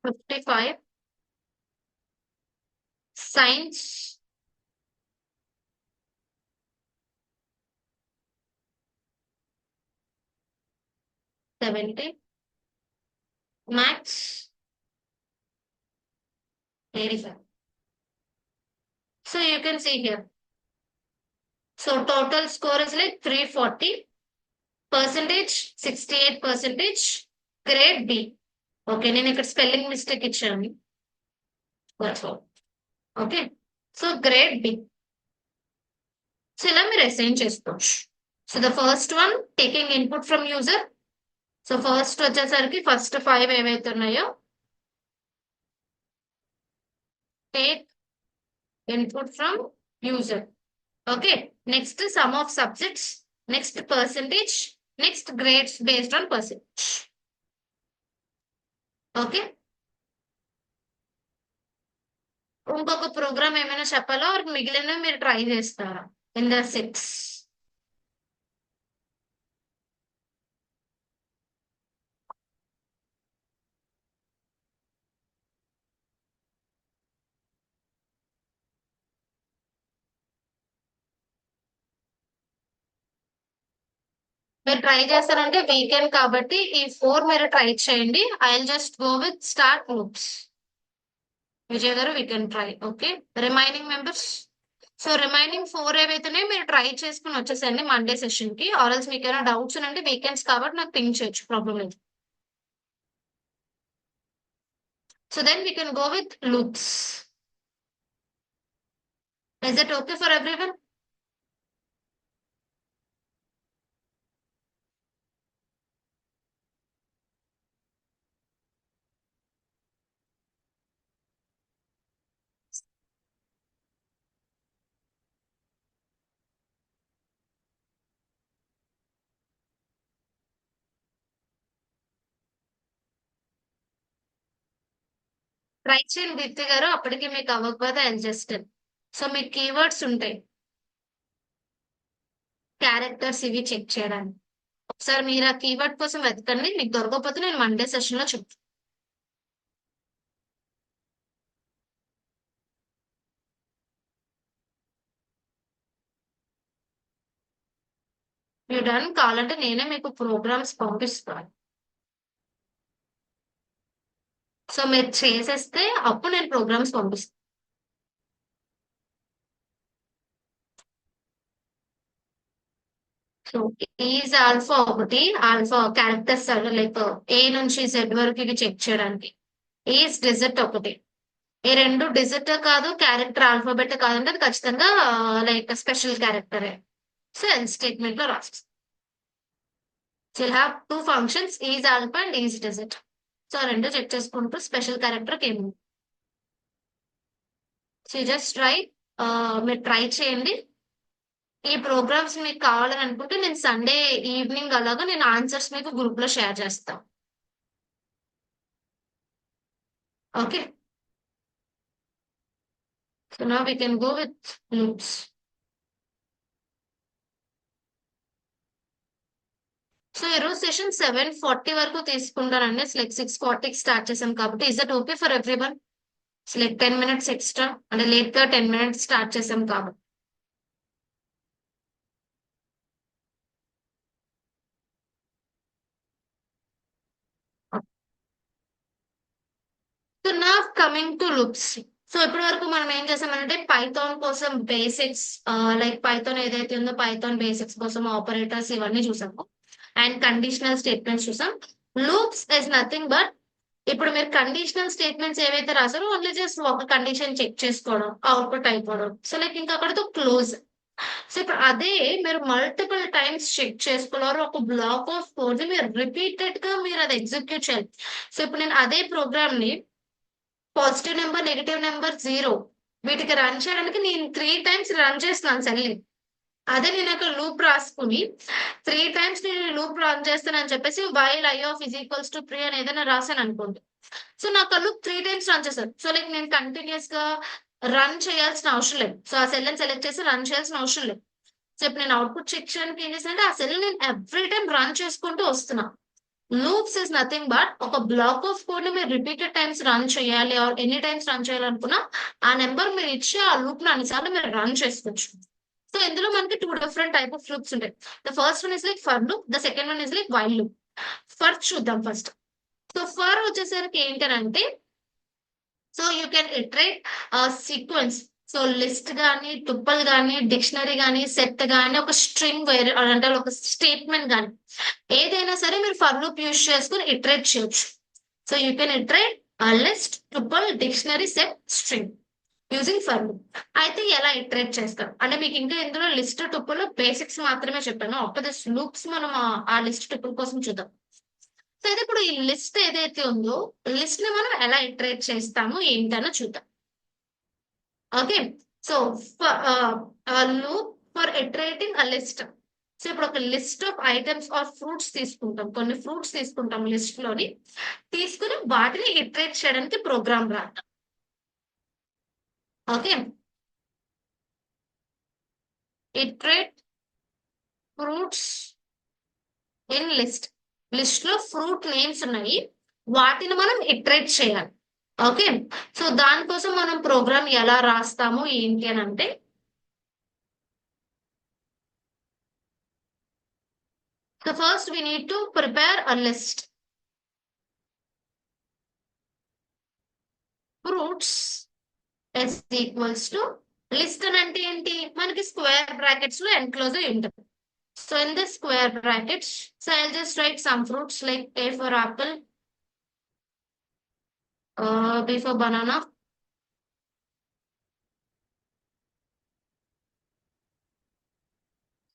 55, science 70, maths 85. So you can see here. So total score is like 340, percentage 68 percentage, grade B. Okay, నేను ఇక్కడ spelling mistake ఇచ్చాను. Okay, so grade B. So ఇలా మీరు అసైన్ చేసుకోవచ్చు. So the first one taking input from user. So first వచ్చేసరికి first 5 ఏవైతే ఉన్నాయో take input from user. Okay, next sum of subjects, next percentage, next grades based on percentage. Okay, ఇంకొక program ఏమైనా చెప్పాలా, or మిగిలిన మీరు try చేస్తారా in the 6? మీరు ట్రై చేస్తారంటే వీకెండ్ కాబట్టి ఈ 4 మీరు ట్రై చేయండి. I will just go with start groups. Vijay garu we can try. Okay, remaining members, so remaining 4 ఏవైతేనే మీరు ట్రై చేసుకుని వచ్చేసండి మండే సెషన్ కి. ఆర్ఎల్స్ మీకు ఏమైనా డౌట్స్ ఉంటే వీకెండ్స్ కాబట్టి నాకు పింక్ చేయొచ్చు, ప్రాబ్లం లేదు. So then we can go with loops. Is it okay for everyone? Try చేయండి దీప్తి గారు, అప్పటికి మీకు అవ్వకపోతే ఐ జస్ట్. సో మీకు కీవర్డ్స్ ఉంటాయి, క్యారెక్టర్స్ ఇవి చెక్ చేయడానికి. ఒకసారి మీరు ఆ కీవర్డ్ కోసం వెతకండి, మీకు దొరకకపోతే నేను మండే సెషన్ లో చెప్తాను. మీరు డన్ కావాలంటే నేనే మీకు ప్రోగ్రామ్స్ పంపిస్తాను. సో మీరు చేసేస్తే అప్పుడు నేను ప్రోగ్రామ్స్ పంపిస్తాను. సో ఈజ్ ఆల్ఫా ఒకటి, ఆల్ఫా క్యారెక్టర్స్ లైక్ ఏ నుంచి జెడ్ వరకు ఇవి చెక్ చేయడానికి. ఈజ్ డిజిట్ ఒకటి. ఈ రెండు డిజిట్ కాదు, క్యారెక్టర్ ఆల్ఫాబెట్ కాదంటే అది ఖచ్చితంగా లైక్ స్పెషల్ క్యారెక్టరే. సో ఎల్ స్టేట్మెంట్ లో రాసి. So you have 2 functions, is alpha and is digit. So రెండు చెక్ చేసుకుంటూ స్పెషల్ క్యారెక్టర్ ఏమి. సో జస్ట్ ట్రై, మీరు ట్రై చేయండి. ఈ ప్రోగ్రామ్స్ మీకు కావాలని అనుకుంటే నేను సండే ఈవినింగ్ అలాగా నేను ఆన్సర్స్ మీకు గ్రూప్ లో షేర్ చేస్తాను. Okay, so now we can go with loops. So ఈరోజు సెషన్ 7:40 వరకు తీసుకుంటానండి. లైక్ 6:40కి స్టార్ట్ చేసాం కాబట్టి is that okay for every one? Like 10 minutes extra, అంటే లేట్ గా 10 minutes స్టార్ట్ చేసాం కాబట్టి. సో నా కమింగ్ టు లూప్స్. సో ఇప్పటి వరకు మనం ఏం చేసామంటే పైథాన్ కోసం బేసిక్స్, లైక్ పైథాన్ ఏదైతే ఉందో పైథాన్ బేసిక్స్ కోసం ఆపరేటర్స్ ఇవన్నీ చూసాము అండ్ కండిషనల్ స్టేట్మెంట్స్ చూసాం. లూప్స్ ఇస్ నథింగ్ బట్ ఇప్పుడు మీరు కండిషనల్ స్టేట్మెంట్స్ ఏవైతే రాసారో ఓన్లీ జస్ట్ ఒక కండిషన్ చెక్ చేసుకోవడం, అవుట్పుట్ అయిపోవడం. సో లైక్ ఇంకా అక్కడతో క్లోజ్. సో ఇప్పుడు అదే మీరు మల్టిపుల్ టైమ్స్ చెక్ చేసుకున్నారు, ఒక బ్లాక్ ఆఫ్ కోడ్ ని మీరు రిపీటెడ్ గా మీరు అది ఎగ్జిక్యూట్ చేయాలి. సో ఇప్పుడు నేను అదే ప్రోగ్రామ్ ని positive number, negative number, zero వీటికి రన్ చేయడానికి నేను 3 టైమ్స్ రన్ చేస్తున్నాను సెల్ని. అదే నేను అక్కడ లూప్ రాసుకుని 3 టైమ్స్ నేను లూప్ రన్ చేస్తానని చెప్పేసి while I of is equals to 3 అని ఏదైనా రాశాను అనుకోండి. సో నాకు ఆ లూప్ 3 టైమ్స్ రన్ చేస్తాను. సో లైక్ నేను కంటిన్యూస్ గా రన్ చేయాల్సిన అవసరం లేదు. సో ఆ సెల్ ని సెలెక్ట్ చేసి రన్ చేయాల్సిన అవసరం లేదు. సో ఇప్పుడు నేను అవుట్పుట్ చెక్ చేయడానికి ఏం చేస్తానంటే ఆ సెల్ నేను ఎవ్రీ టైం రన్ చేసుకుంటూ వస్తున్నా. లూప్స్ ఇస్ నథింగ్ బట్ ఒక బ్లాక్ ఆఫ్ కోడ్ ని మీరు రిపీటెడ్ టైమ్స్ రన్ చేయాలి ఆర్ ఎనీ టైమ్స్ రన్ చేయాలనుకున్నా ఆ నెంబర్ మీరు ఇచ్చి ఆ లూప్ ని అన్నిసార్లు మీరు రన్ చేసుకోవచ్చు. సో ఇందులో మనకి 2 డిఫరెంట్ టైప్ ఆఫ్ లూప్స్ ఉంటాయి. The first one is like for loop, the second one is like while loop. For చూద్దాం ఫస్ట్. సో ఫర్ వచ్చేసరికి ఏంటంటే so you can iterate sequence. So list గానీ, tuple గానీ, dictionary గానీ, set గానీ, ఒక string వేరే అంటే ఒక స్టేట్మెంట్ గానీ ఏదైనా సరే మీరు ఫర్ లూప్ యూజ్ చేసుకుని ఇటరేట్ చేయొచ్చు. So you can iterate list, tuple, dictionary, set, string using for loop. అయితే ఎలా ఇటరేట్ చేస్తాం అంటే మీకు ఇంకా ఇందులో లిస్ట్, టుపుల్ బేసిక్స్ మాత్రమే చెప్పాను. అప్పుడు లూప్స్ మనం ఆ లిస్ట్, టుపుల్ కోసం చూద్దాం. సో అయితే ఇప్పుడు ఈ లిస్ట్ ఏదైతే ఉందో లిస్ట్ ని మనం ఎలా ఇటరేట్ చేస్తాము ఏంటనో చూద్దాం. Okay. So loop for iterating a list. So ఇప్పుడు ఒక list of items or fruits తీసుకుంటాం, కొన్ని ఫ్రూట్స్ తీసుకుంటాం లిస్ట్ లోని, తీసుకుని వాటిని ఇటరేట్ చేయడానికి ప్రోగ్రామ్ రాద్దాం. Okay. Iterate fruits in list. List లో ఫ్రూట్ నేమ్స్ ఉన్నాయి, వాటిని మనం ఇటరేట్ చేయాలి. ఓకే. సో దానికోసం మనం ప్రోగ్రామ్ ఎలా రాస్తాము ఏంటి అని అంటే so first we need to prepare a list. Fruits is equals to list అని అంటే ఏంటి మనకి స్క్వేర్ బ్రాకెట్స్ లో ఎన్క్లోజ్ అయి ఉంటుంది. So in the square brackets so I just write some fruits like A for apple, B for banana,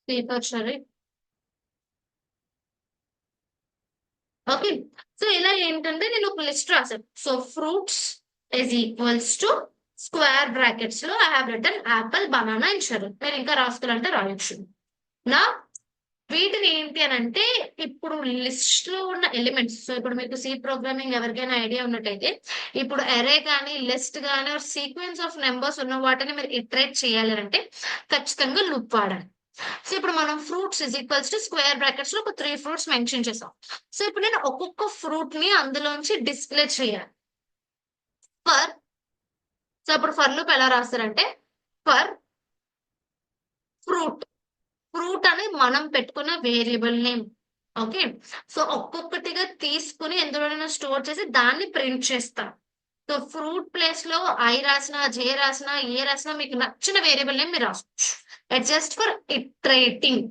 C for cherry. Okay. So ఇలా ఏంటంటే నేను ఒక లిస్ట్ రాశాను. So fruits is equals to square brackets లో I have written apple, banana and cherry. మీరు ఇంకా రాసుకోవాలంటే రాయొచ్చు. నా వీటిని ఏంటి అని అంటే ఇప్పుడు లిస్ట్ లో ఉన్న ఎలిమెంట్స్. సో ఇప్పుడు మీకు సి ప్రోగ్రామింగ్ ఎవరికైనా ఐడియా ఉన్నట్టయితే ఇప్పుడు అరే కానీ లిస్ట్ కానీ సీక్వెన్స్ ఆఫ్ నెంబర్స్ ఉన్న వాటిని మీరు ఇటరేట్ చేయాలి అంటే ఖచ్చితంగా లూప్ వాడాలి. సో ఇప్పుడు మనం fruits is equals to square brackets లో ఒక 3 ఫ్రూట్స్ మెన్షన్ చేసాం. సో ఇప్పుడు నేను ఒక్కొక్క ఫ్రూట్ ని అందులోంచి డిస్ప్లే చేయాలి. ఫర్ సో ఇప్పుడు ఫర్ లూప్ ఎలా రాస్తారంటే ఫర్ ఫ్రూట్. ఫ్రూట్ అనేది మనం పెట్టుకున్న వేరియబుల్ నేమ్. ఓకే. సో ఒక్కొక్కటిగా తీసుకుని ఎందులోనైనా స్టోర్ చేసి దాన్ని ప్రింట్ చేస్తాం. సో ఫ్రూట్ ప్లేస్ లో ఐ రాసినా, జే రాసినా, ఏ రాసినా మీకు నచ్చిన వేరియబుల్ నేమ్ మీరు రాసుకోవచ్చు. It's just for iterating.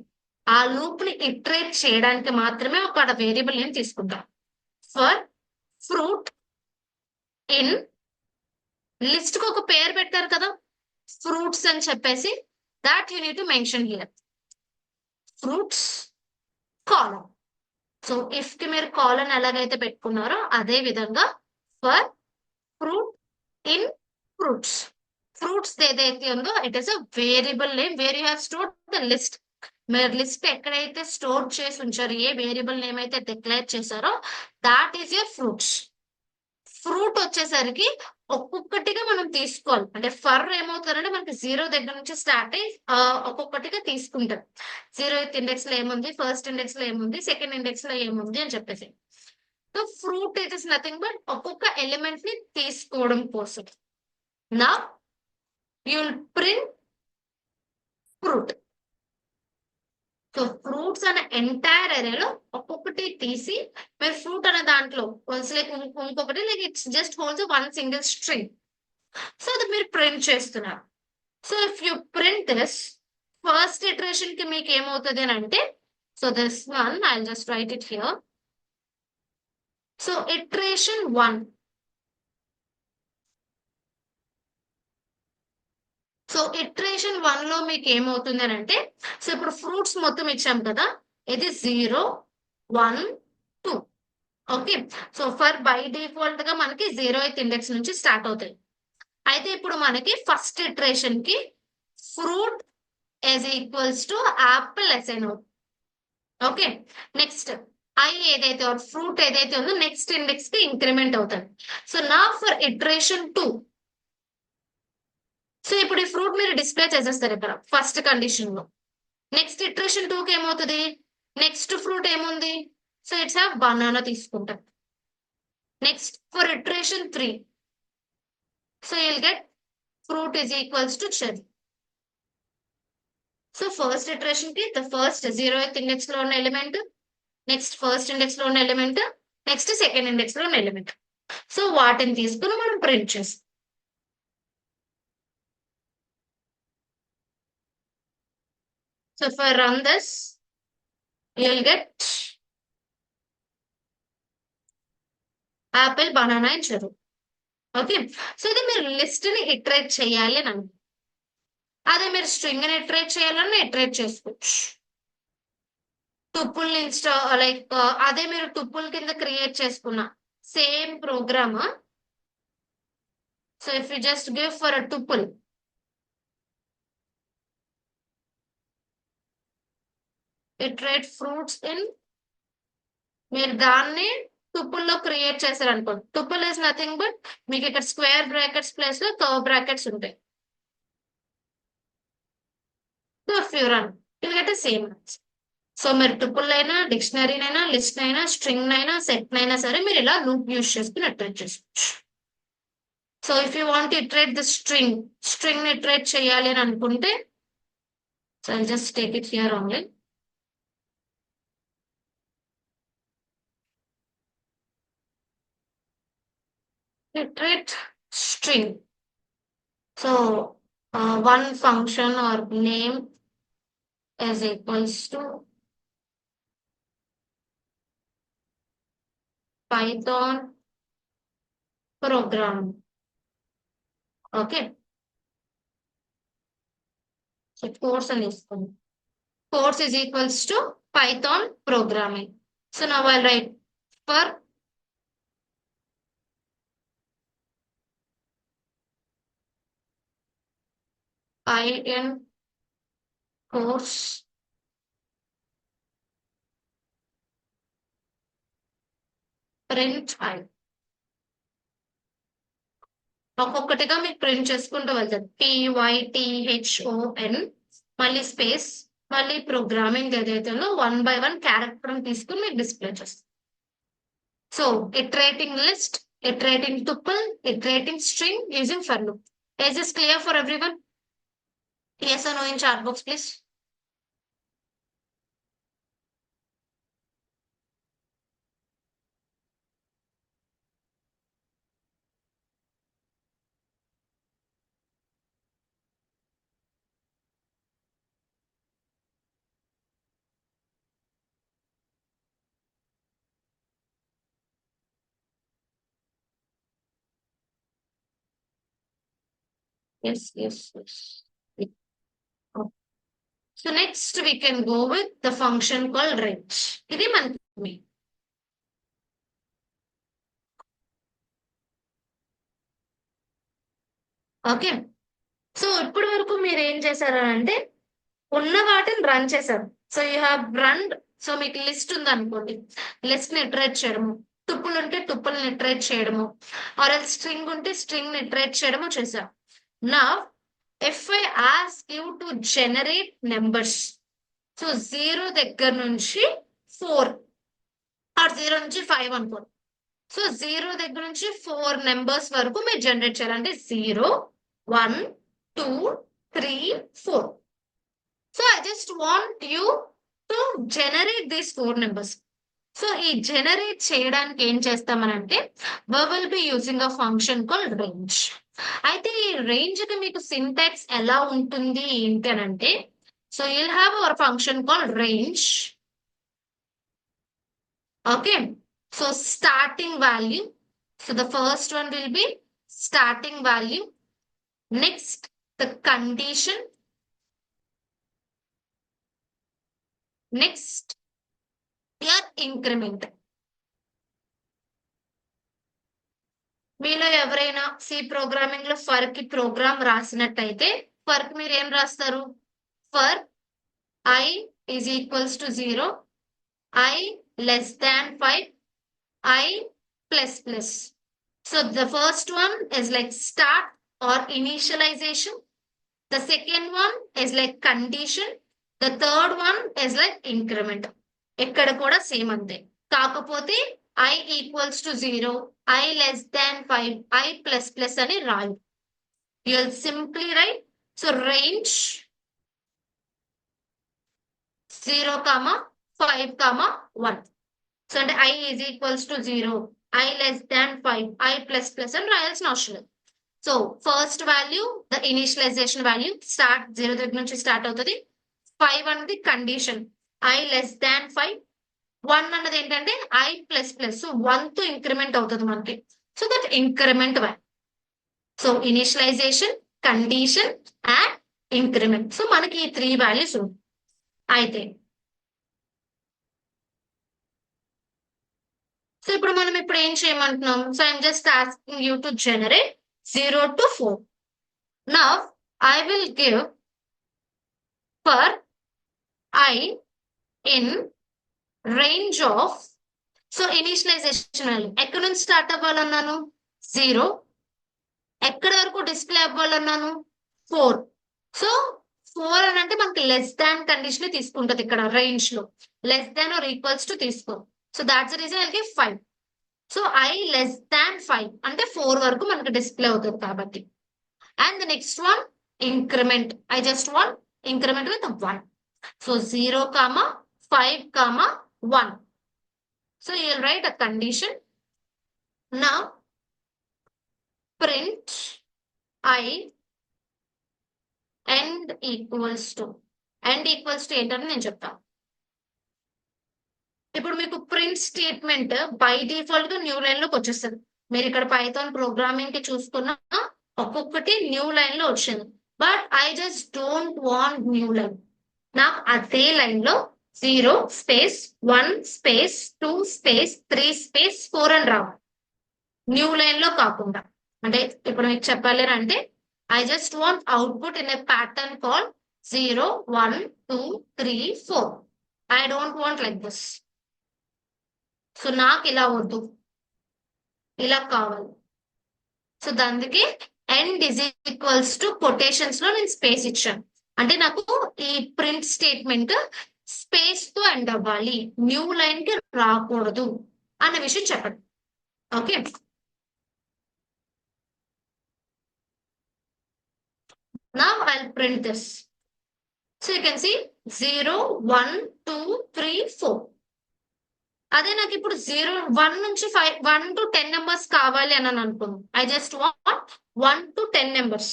ఆ లూప్ ని ఇటరేట్ చేయడానికి మాత్రమే ఒక వేరియబుల్ నేమ్ తీసుకుంటాం. ఫర్ ఫ్రూట్ ఇన్ లిస్ట్ కు ఒక పేరు పెట్టారు కదా ఫ్రూట్స్ అని చెప్పేసి, that you need to mention here. Fruits colon. So if కి మీరు కాలన్ ఎలాగైతే పెట్టుకున్నారో అదే విధంగా for fruit in fruits. Fruits ఏదైతే ఉందో it is a variable name where you have stored the list. మీరు లిస్ట్ ఎక్కడైతే స్టోర్ చేసి ఉంచారో, ఏ వేరియబుల్ నేమ్ అయితే డిక్లేర్ చేశారో that is your fruits. Fruit వచ్చేసరికి ఒక్కొక్కటిగా మనం తీసుకోవాలి. అంటే ఫర్ ఏమవుతారంటే మనకి 0 దగ్గర నుంచి స్టార్ట్ అయ్యి ఒక్కొక్కటిగా తీసుకుంటాం. 0th ఇండెక్స్ లో ఏముంది, ఫస్ట్ ఇండెక్స్ లో ఏముంది, సెకండ్ ఇండెక్స్ లో ఏముంది అని చెప్పేసి. So fruit it is nothing but ఒక్కొక్క ఎలిమెంట్ ని తీసుకోవడం కోసం. నా you'll print fruit. So fruits అనే ఎంటైర్ ఏరియాలో ఒక్కొక్కటి తీసి మీరు ఫ్రూట్ అనే దాంట్లో లైక్ ఇంకొకటి like it's just holes one single string. So అది మీరు ప్రింట్ చేస్తున్నారు. So if you print this first iteration కి మీకు ఏమవుతుంది అని అంటే, so this one I just right it here. So iteration 1. So iteration 1 లో మీకు ఏమవుతుంది అని అంటే, సో ఇప్పుడు ఫ్రూట్స్ మొత్తం ఇచ్చాం కదా, ఇది 0, 1, 2. Okay. So for by default గా మనకి 0th ఇండెక్స్ నుంచి స్టార్ట్ అవుతాయి. అయితే ఇప్పుడు మనకి ఫస్ట్ ఇటరేషన్ కి fruit is equals to Apple assign అవుతుంది. ఓకే. నెక్స్ట్ ఐ ఏదైతే ఫ్రూట్ ఏదైతే ఉందో నెక్స్ట్ ఇండెక్స్ కి ఇంక్రిమెంట్ అవుతుంది. సో నా ఫర్ ఇటరేషన్ 2. సో ఇప్పుడు ఈ ఫ్రూట్ మీరు డిస్ప్లే చేసేస్తారు ఇక్కడ ఫస్ట్ కండిషన్ లో. నెక్స్ట్ ఇటరేషన్ 2 కి ఏమవుతుంది, నెక్స్ట్ ఫ్రూట్ ఏముంది, సో ఇట్స్ బనానా తీసుకుంటాం. Next for iteration 3, so you'll get fruit is equals to cherry. So first iteration కి ద ఫస్ట్ 0th ఇండెక్స్ లో ఉన్న ఎలిమెంట్, నెక్స్ట్ ఫస్ట్ ఇండెక్స్ లో ఉన్న ఎలిమెంట్, నెక్స్ట్ సెకండ్ ఇండెక్స్ లో ఉన్న element. So వాటిని తీసుకుని మనం ప్రింట్ చేస్తాం. So if I run this, you'll get apple, banana and cherry. Okay. So ఇది మీరు లిస్ట్ ని ఇటరేట్ చేయాలి అని అనుకో. అదే మీరు స్ట్రింగ్ ని ఇటరేట్ చేయాలని ఇటరేట్ చేసుకోవచ్చు. టుపుల్ లైక్ అదే మీరు టుపుల్ కింద క్రియేట్ చేసుకున్న same programme. So if you just give for a tuple, iterate fruits in, మీరు దాన్ని టుపుల్ లో క్రియేట్ చేశారు అనుకోండి. టుపుల్ ఇస్ నథింగ్ బట్ మీకు ఇక్కడ స్క్వేర్ బ్రాకెట్స్ ప్లేస్ లో కర్వ్ బ్రాకెట్స్ ఉంటాయి. So if you run you get same. So మీరు టుపుల్ అయినా, డిక్షనరీనైనా, లిస్ట్ అయినా, స్ట్రింగ్ అయినా, సెట్ అయినా సరే మీరు ఇలా లూప్ యూజ్ చేసుకుని ఇటరేట్ చేసుకోవచ్చు. So if you want iterate the string iterate చేయాలి అని అనుకుంటే, so I just take it here only. Iterate string. So one function or name is equals to Python program. Okay. So course and this one. Course is equals to Python programming. So now I'll write for in course print I. ఒక్కొక్కటిగా మీకు print చేసుకుంటూ వెళ్తారు. PYTHON మళ్ళీ space మళ్ళీ programming ఏదైతే ఉందో 1 by 1 character తీసుకుని మీకు డిస్ప్లే చేస్తారు. So iterating list, iterating tuple, iterating string using for loop. Is this clear for everyone? Yes or no in chat box, please. Yes, yes, yes. Okay. So next we can go with the function called range. ఇది మనకి okay. So ఇప్పటి వరకు మీరు ఏం చేశారంటే ఉన్న వాటిని run చేశారు. So you have run. So మీకు లిస్ట్ ఉంది అనుకోండి, లిస్ట్ ని ఇటరేట్ చేయడము, టుపుల్ ఉంటే టుపుల్ ని ఇటరేట్ చేయడము, ఆర్ ఎల్ స్ట్రింగ్ ఉంటే స్ట్రింగ్ ని ఇటరేట్ చేయడము చేశాం. నా if I ask you to generate numbers, so 0 దగ్గర నుంచి 4 ఆర్ 0 నుంచి 5 అనుకోండి. సో 0 దగ్గర నుంచి 4 నెంబర్స్ వరకు మీరు జనరేట్ చేయాలంటే 0, 1, 2, 3, 4. So I just want you to generate these 4 numbers. So ఈ జనరేట్ చేయడానికి ఏం చేస్తామనంటే we will be using a function called range. అయితే ఈ రేంజ్ కి మీకు సింటాక్స్ ఎలా ఉంటుంది ఏంటి అని అంటే, so you'll have our function called range. Okay, so starting value. So the first one will be starting value. Next, the condition. Next, your increment. మీలో ఎవరైనా సి ప్రోగ్రామింగ్ లో ఫర్ కి ప్రోగ్రామ్ రాసినట్టయితే ఫర్ కి మీరు ఏం రాస్తారు? For I is equals to 0, I less than 5, I plus plus. So the first one is like start or initialization. The second one is like condition. The third one is like increment. ఇక్కడ కూడా same అంతే. కాకపోతే I equals to 0, I less than 5, I plus plus అని రాయు. You'll simply write, so range 0, 5, 1. So అంటే I is equals to 0, I less than 5, I plus plus అని రాయాల్సిన అవసరం లేదు. So first value the initialization value start 0 దగ్గర నుంచి start అవుతుంది. 5 అన్నది కండిషన్, I less than 5. 1 అన్నది ఏంటంటే I plus plus, సో 1 తో ఇంక్రిమెంట్ అవుతుంది మనకి. So that increment value. So initialization, condition and increment. So మనకి ఈ 3 వాల్యూస్ ఉన్నాయి. అయితే సో ఇప్పుడు మనం ఇప్పుడు ఏం చేయమంటున్నాం? So I'm just asking you to generate 0 to 4. Now I will give for I in range of, so initialization value ఎక్కడ నుంచి స్టార్ట్ అవ్వాలన్నాను? 0. ఎక్కడ వరకు డిస్ప్లే అవ్వాలన్నాను? 4. సో 4 అని అంటే మనకి లెస్ దాన్ కండిషన్ తీసుకుంటది. ఇక్కడ రేంజ్ లో less than or equals to తీసుకో. So that's the reason I give 5. సో I less than 5 అంటే 4 వరకు మనకు డిస్ప్లే అవుతుంది కాబట్టి. And the next one increment. I just want increment with 1. So 0, 5, 1. So you'll write a condition. Now print I end equals to. End equals to ఏంటని నేను చెప్తాను. ఇప్పుడు మీకు ప్రింట్ స్టేట్మెంట్ బై డిఫాల్ట్ గా న్యూ లైన్ లోకి వచ్చేస్తుంది. మీరు ఇక్కడ పైథాన్ ప్రోగ్రామింగ్ కి చూసుకున్న ఒక్కొక్కటి న్యూ లైన్ లో వచ్చింది. But I just don't want new line. నాకు అదే లైన్ లో 0 స్పేస్ 1 స్పేస్ 2 స్పేస్ 3 స్పేస్ 4 అని రావాలి. న్యూ లైన్ లో కాకుండా. అంటే ఇప్పుడు మీకు చెప్పాలి అంటే I just want output in a pattern call 0, 1, 2, 3, 4. I don't want like this. So నాకు ఇలా వద్దు, ఇలా కావాలి. సో దానికి end is equals to quotations లో నేను స్పేస్ ఇచ్చాను. అంటే నాకు ఈ ప్రింట్ స్టేట్మెంట్ స్పేస్ తో ఎండ్ అవ్వాలి, న్యూ లైన్ కి రాకూడదు అన్న విషయం చెప్పండి. Okay, now I'll print this. So you can see 0, 1, 2, 3, 4. అదే నాకు ఇప్పుడు 0, 1 నుంచి 5, 1 to 10 నెంబర్స్ కావాలి అని అనుకున్నాను. I just want 1 to 10 numbers.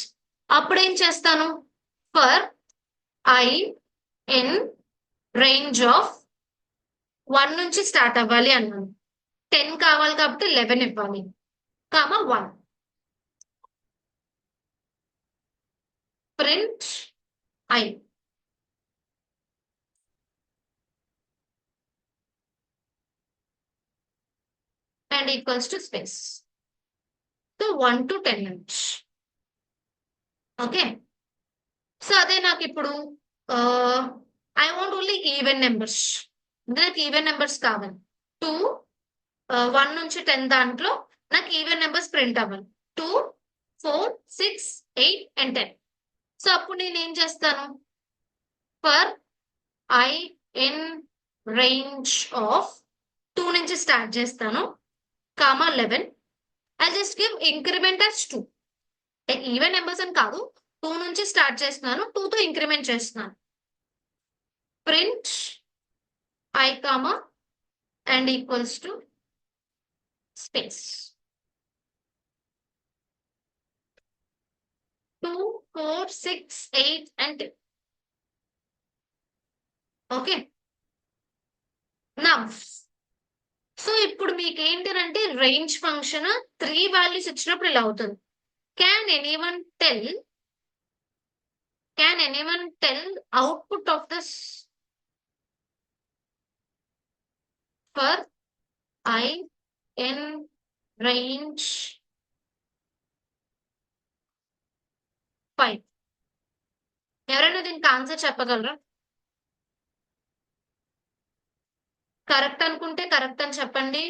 అప్పుడు ఏం చేస్తాను? For I in range of 1 నుంచి స్టార్ట్ అవ్వాలి అన్నాను. 10 కావాలి కాబట్టి 11 ఇవ్వాలి, 1. Print I. and equals to space. So 1 to 10 minutes. Okay. So అదే నాకు ఇప్పుడు I want only even numbers. నాకు ఈవెన్ నెంబర్స్ కావాలి. 2, 1 నుంచి 10 దాంట్లో నాకు ఈవెన్ నెంబర్స్ ప్రింట్ అవ్వాలి. 2, 4, 6, 8 and 10. సో అప్పుడు నేను ఏం చేస్తాను? For I in range of 2 నుంచి స్టార్ట్ చేస్తాను, 11. I just give increment as 2. Even numbers అని కాదు, 2 నుంచి స్టార్ట్ చేస్తున్నాను, 2 తో ఇంక్రిమెంట్ చేస్తున్నాను. Print I comma and equals to space 2, 4, 6, 8 and 2. Okay నా సో ఇప్పుడు మీకు ఏంటంటే రేంజ్ ఫంక్షన్ 3 వాల్యూస్ ఇచ్చినప్పుడు ఇలా అవుతుంది. Can anyone tell output of this for I in range 5? ఎవరైనా దీనికి ఆన్సర్ చెప్పగలరా? కరెక్ట్ అనుకుంటే కరెక్ట్ అని చెప్పండి,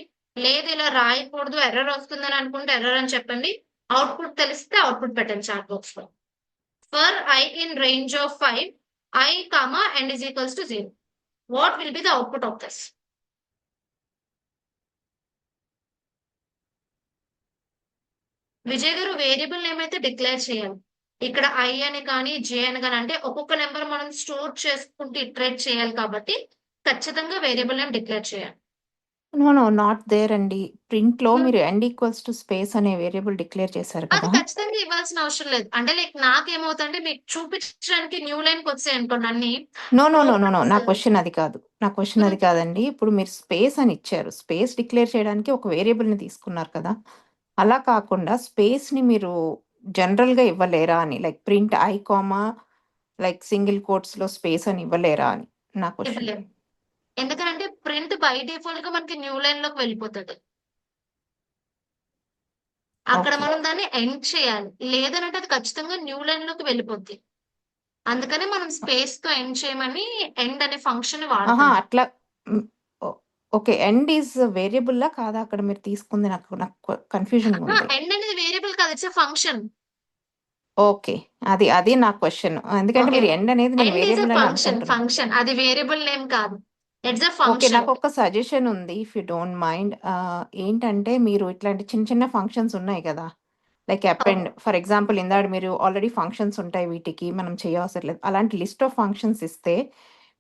లేదు ఇలా రాయకూడదు ఎర్రర్ వస్తుందని అనుకుంటే ఎర్రర్ అని చెప్పండి. అవుట్పుట్ తెలిస్తే అవుట్పుట్ పెట్టండి చాట్ బాక్స్ లో. For I in range of 5, I comma and is equals to 0. What will be the output of this? Vijay గారు వేరియబుల్ నేమ్ అయితే డిక్లేర్ చేయాలి. ఇక్కడ I అని కానీ J అని కానీ అంటే ఒక్కొక్క నెంబర్ మనం స్టోర్ చేసుకుంటూ ఇటరేట్ చేయాలి కాబట్టి ఖచ్చితంగా వేరియబుల్ నేమ్ డిక్లేర్ చేయాలి. నో నో నాట్ దేర్ అండి. ప్రింట్ లో మీరు ఎండ్ ఈక్వల్స్ టు స్పేస్ అనే వేరియబుల్ డిక్లేర్ చేశారు అది కదా. ఖచ్చితంగా ఇవ్వాల్సిన అవసరం లేదు. అంటే లైక్ నాకేమవుతుందంటే మీకు చూపించడానికి న్యూ లైన్ కి వచ్చాయి అనుకోండి అన్ని. No no no no no నా క్వశ్చన్ అది కాదు. నా క్వశ్చన్ అది కాదండి. ఇప్పుడు మీరు స్పేస్ అని ఇచ్చారు. స్పేస్ డిక్లేర్ చేయడానికి ఒక వేరియబుల్ ని తీసుకున్నారు కదా. అలా కాకుండా స్పేస్ ని మీరు జనరల్ గా ఇవ్వలేరా అని, like print I comma like single quotes లో స్పేస్ అని ఇవ్వలేరా అని నా క్వశ్చన్. ఇవ్వలేము. ఎందుకంటే ప్రింట్ బై డిఫాల్ట్ గా మనకి న్యూ లైన్ లోకి వెళ్ళిపోతుంది. అక్కడ ఓకే మనం దాన్ని ఎండ్ చేయాలి, లేదనంటే అది ఖచ్చితంగా న్యూ లైన్ లోకి వెళ్ళిపోద్ది. అందుకనే మనం స్పేస్ తో ఎండ్ చేయమని ఎండ్ అనే ఫంక్షన్ ఆహా వాడుతున్నాం. అట్లా ఓకే ఎండ్ ఈజ్ వేరియబుల్ లా కాదా అక్కడ మీరు తీసుకుంది? నాకు నాకు కన్ఫ్యూజన్ ఉంది. ఎండ్ అనేది వేరియబుల్ కాదు, ఇట్స్ ఫంక్షన్. ఓకే అది అది నా క్వశ్చన్. ఎందుకంటే ఓకే, మీరు ఎండ్ అనేది నేను ఎండ్ ఈజ్ అ వేరియబుల్ అని ఫంక్షన్. అనుకుంటున్నాను. ఫంక్షన్ అది వేరియబుల్ నేమ్ కాదు, ఇట్స్ అ ఓకే ఫంక్షన్. నాకు ఒక సజెషన్ ఉంది ఇఫ్ యూ డోంట్ మైండ్. ఏంటంటే మీరు ఇట్లాంటి చిన్న చిన్న ఫంక్షన్స్ ఉన్నాయి కదా, లైక్ అపెండ్ ఫర్ ఎగ్జాంపుల్ ఇందాక మీరు ఆల్రెడీ ఫంక్షన్స్ ఉంటాయి వీటికి మనం చేయవసరం లేదు, అలాంటి లిస్ట్ ఆఫ్ ఫంక్షన్స్ ఇస్తే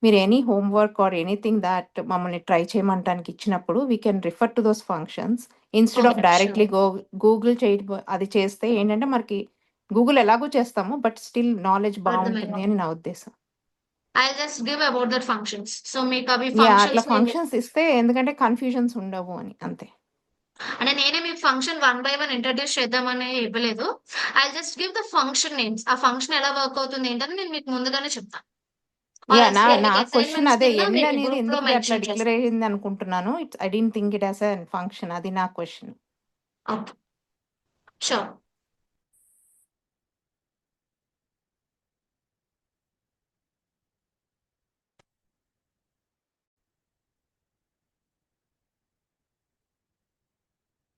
మీరు any homework or anything that మమ్మల్ని ట్రై చేయమంటానికి ఇచ్చినప్పుడు we can refer to those functions instead of directly Google చేయడం. అది చేస్తే ఏంటంటే మనకి గూగుల్ ఎలాగో చేస్తాము బట్ స్టిల్ నాలెడ్జ్ బాగుంటుంది అని నా ఉద్దేశం. I just give about that functions. So మీకు అవి యా అట్లా ఫంక్షన్స్ ఫంక్షన్స్ ఇస్తే ఎందుకంటే కన్ఫ్యూజన్స్ ఉండవు అని అంతే. అంటే నేనే మీకు ఫంక్షన్ 1 by 1 ఇంట్రడ్యూస్ చేద్దామని ఇవ్వలేదు. I just give the function names. ఆ ఫంక్షన్ ఎలా వర్క్ అవుతుంది ఏంటని నేను మీకు ముందుగానే చెప్తాను. యా ఆర్ నా నా మీకు క్వశ్చన్ అసైన్మెంట్స్ అదే కింద ఎండ్ మీకు అనేది గ్రూప్ లో ఎందుకు అట్లా మెన్షన్ డిక్లేర్ చేస్తాను. అయ్యింది అనుకుంటున్నాను. It's I don't think it as a function. అది నా question. Okay, sure.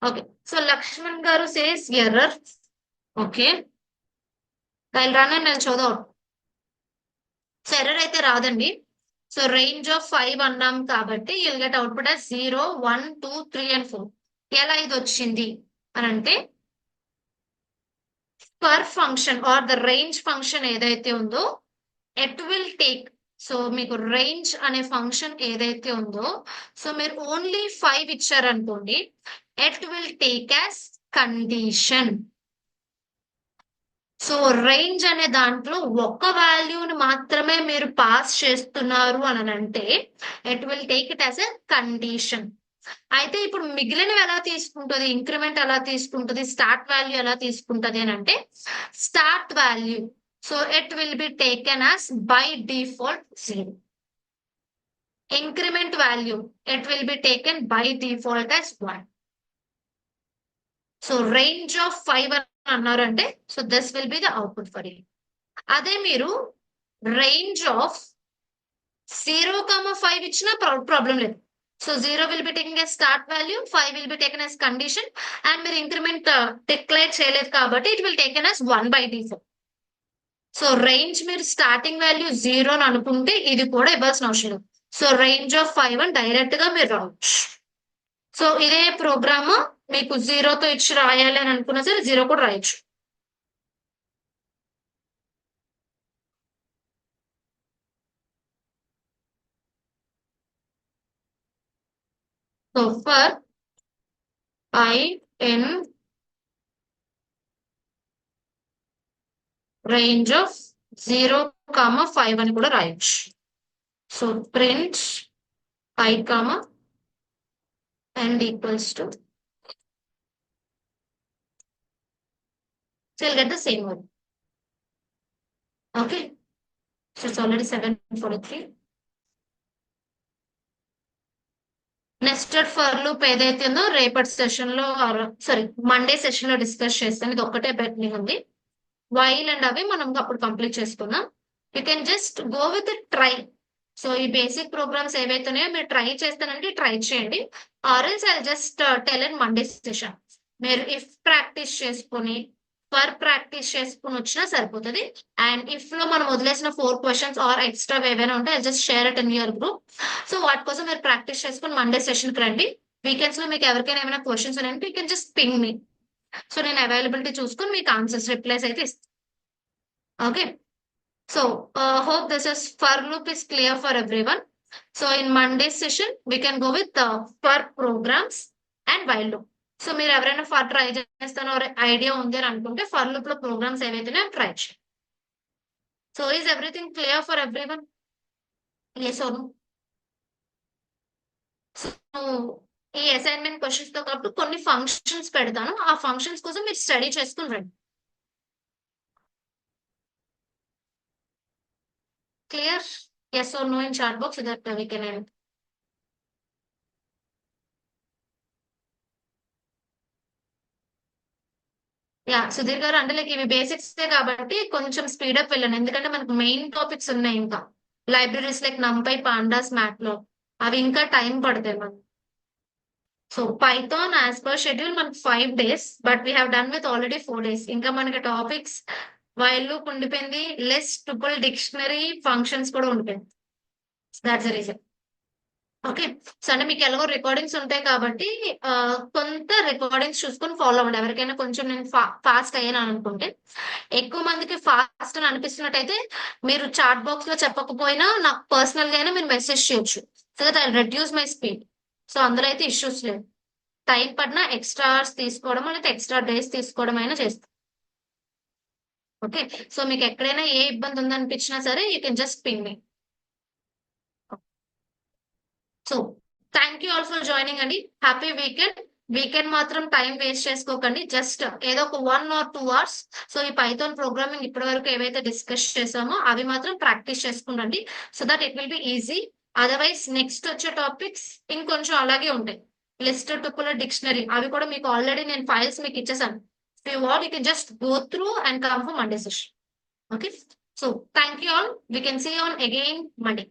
Okay, so Lakshman garu says error. Okay, I'll run and I'll show the out. సో ఎర్రర్ అయితే రాదండి. సో రేంజ్ ఆఫ్ 5 అన్నాం కాబట్టి you'll get output as 0, 1, 2, 3 and 4. ఎలా ఇది వచ్చింది అని అంటే per function are the range function ఏదైతే ఉందో ఎట్ విల్ టేక్. సో మీకు రేంజ్ అనే ఫంక్షన్ ఏదైతే ఉందో సో మీరు ఓన్లీ 5 ఇచ్చారనుకోండి, at will take as condition. So range అనే దాంట్లో ఒక్క వాల్యూని మాత్రమే మీరు పాస్ చేస్తున్నారు అని అంటే it will take it as a condition. అయితే ఇప్పుడు మిగిలినవి ఎలా తీసుకుంటుంది, ఇంక్రిమెంట్ ఎలా తీసుకుంటుంది, స్టార్ట్ వాల్యూ ఎలా తీసుకుంటుంది అని అంటే start value. So it will be taken as by default 0. Increment value it will be taken by default as 1. So range of 5 అని అన్నారంటే so this will be the output for you. అదే మీరు range of 0,5 ఇచ్చిన problem లేదు. So 0 will be taking as start value, 5 will be taken as condition and మీరు increment declare చేయలేదు కాబట్టి it will taken yes 1 by default. So range మీరు starting value 0 అని అనుకుంటే ఇది కూడా ఇవ్వాల్సిన అవసరం లేదు. సో రేంజ్ ఆఫ్ 5 అని డైరెక్ట్ గా మీరు రావచ్చు. సో ఇదే ప్రోగ్రామ్ మీకు 0తో ఇచ్చి రాయాలి అని అనుకున్నా సరే 0 కూడా రాయొచ్చు. So for I in range of 0, 5 అని కూడా రాయొచ్చు. So print I, and equals to, so you'll get the same one. Okay, so it's already 7:43. Nested for loop ఏదైతే ఉందో రేపటి సెషన్ లో సారీ మండే సెషన్ లో డిస్కస్ చేస్తాను. ఇది ఒక్కటే పెండింగ్ ఉంది. వైల్ అండ్ అవి మనం అప్పుడు కంప్లీట్ చేసుకుందాం. You can just go with try. So ఈ బేసిక్ ప్రోగ్రామ్స్ ఏవైతే ఉన్నాయో మీరు ట్రై చేస్తానంటే ట్రై చేయండి. Or else I just tell in Monday session. మీరు ఇఫ్ ప్రాక్టీస్ చేసుకుని ఫర్ ప్రాక్టీస్ చేసుకుని వచ్చినా సరిపోతుంది. అండ్ ఇఫ్ లో మనం వదిలేసిన 4 క్వశ్చన్స్ ఆర్ ఎక్స్ట్రా ఏవైనా ఉంటే just share it in your group. So వాటి కోసం మీరు ప్రాక్టీస్ చేసుకుని మండే సెషన్ కి రండి. వీకెండ్స్ లో మీకు ఎవరికైనా ఏమైనా క్వశ్చన్స్ ఉన్నాయంటే you can just ping me. So నేను అవైలబిలిటీ చూసుకుని మీకు ఆన్సర్స్ రిప్లైస్ అయితే ఇస్తాను. Okay, so hope this is for loop is clear for everyone. So in Monday's session we can go with for programs and while loop. So మీరు ఎవరైనా for try చేస్తానో idea ఉంది అని అనుకుంటే ఫర్ లూప్ లో programs ఏవైతే try చేయండి. So is everything clear for everyone? Yes or no? So ఈ అసైన్మెంట్ క్వశ్చన్స్ తో కాబట్టి కొన్ని ఫంక్షన్స్ పెడతాను. ఆ ఫంక్షన్స్ కోసం మీరు స్టడీ చేసుకుని రండి. Clear? Yes or no in chat box so that we can end. Yeah Sudheer గారు, అంటే లైక్ ఇవి బేసిక్స్ కాబట్టి కొంచెం స్పీడప్ వెళ్ళండి. ఎందుకంటే మనకు మెయిన్ టాపిక్స్ ఉన్నాయి. ఇంకా లైబ్రరీస్ లైక్ నంపై, పాండాస్, మ్యాట్లో అవి ఇంకా టైం పడతాయి మనకు. So Python as per schedule మనకు 5 days, but we have done with already 4 days. ఇంకా మనకి టాపిక్స్ వైల్ లూప్ ఉండిపోయింది, లెస్ ట్రిపుల్ డిక్షనరీ ఫంక్షన్స్ కూడా ఉండిపోయింది. That's the reason. Okay, so అంటే మీకు ఎలాగో రికార్డింగ్స్ ఉంటాయి కాబట్టి కొంత రికార్డింగ్స్ చూసుకొని ఫాలో అవ్వండి. ఎవరికైనా కొంచెం నేను ఫాస్ట్ అయ్యాను అనుకుంటే, ఎక్కువ మందికి ఫాస్ట్ అని అనిపిస్తున్నట్టయితే మీరు చాట్ బాక్స్ లో చెప్పకపోయినా నాకు పర్సనల్ గా అయినా మీరు మెసేజ్ చేయొచ్చు. So that I reduce my speed. So అందులో అయితే ఇష్యూస్ లేదు. టైం పడినా ఎక్స్ట్రా అవర్స్ తీసుకోవడం లేదా ఎక్స్ట్రా డేస్ తీసుకోవడం అయినా చేస్తాం. ఓకే, సో మీకు ఎక్కడైనా ఏ ఇబ్బంది ఉందనిపించినా సరే you can just ping me. So thank you all for joining అండి. Happy weekend. వీకెండ్ మాత్రం టైం వేస్ట్ చేసుకోకండి. జస్ట్ ఏదో ఒక 1 or 2 hours. సో ఈ పైథాన్ ప్రోగ్రామింగ్ ఇప్పటి వరకు ఏవైతే డిస్కస్ చేసామో అవి మాత్రం ప్రాక్టీస్ చేసుకుండండి. So that it will be easy. Otherwise next వచ్చే టాపిక్స్ ఇంకొంచెం అలాగే ఉంటాయి. లిస్ట్, టుపుల్, డిక్షనరీ అవి కూడా మీకు ఆల్రెడీ నేను ఫైల్స్ మీకు ఇచ్చేసాను. If you want, you can just go through and come for Monday session. Okay. So thank you all. We can see you on again Monday.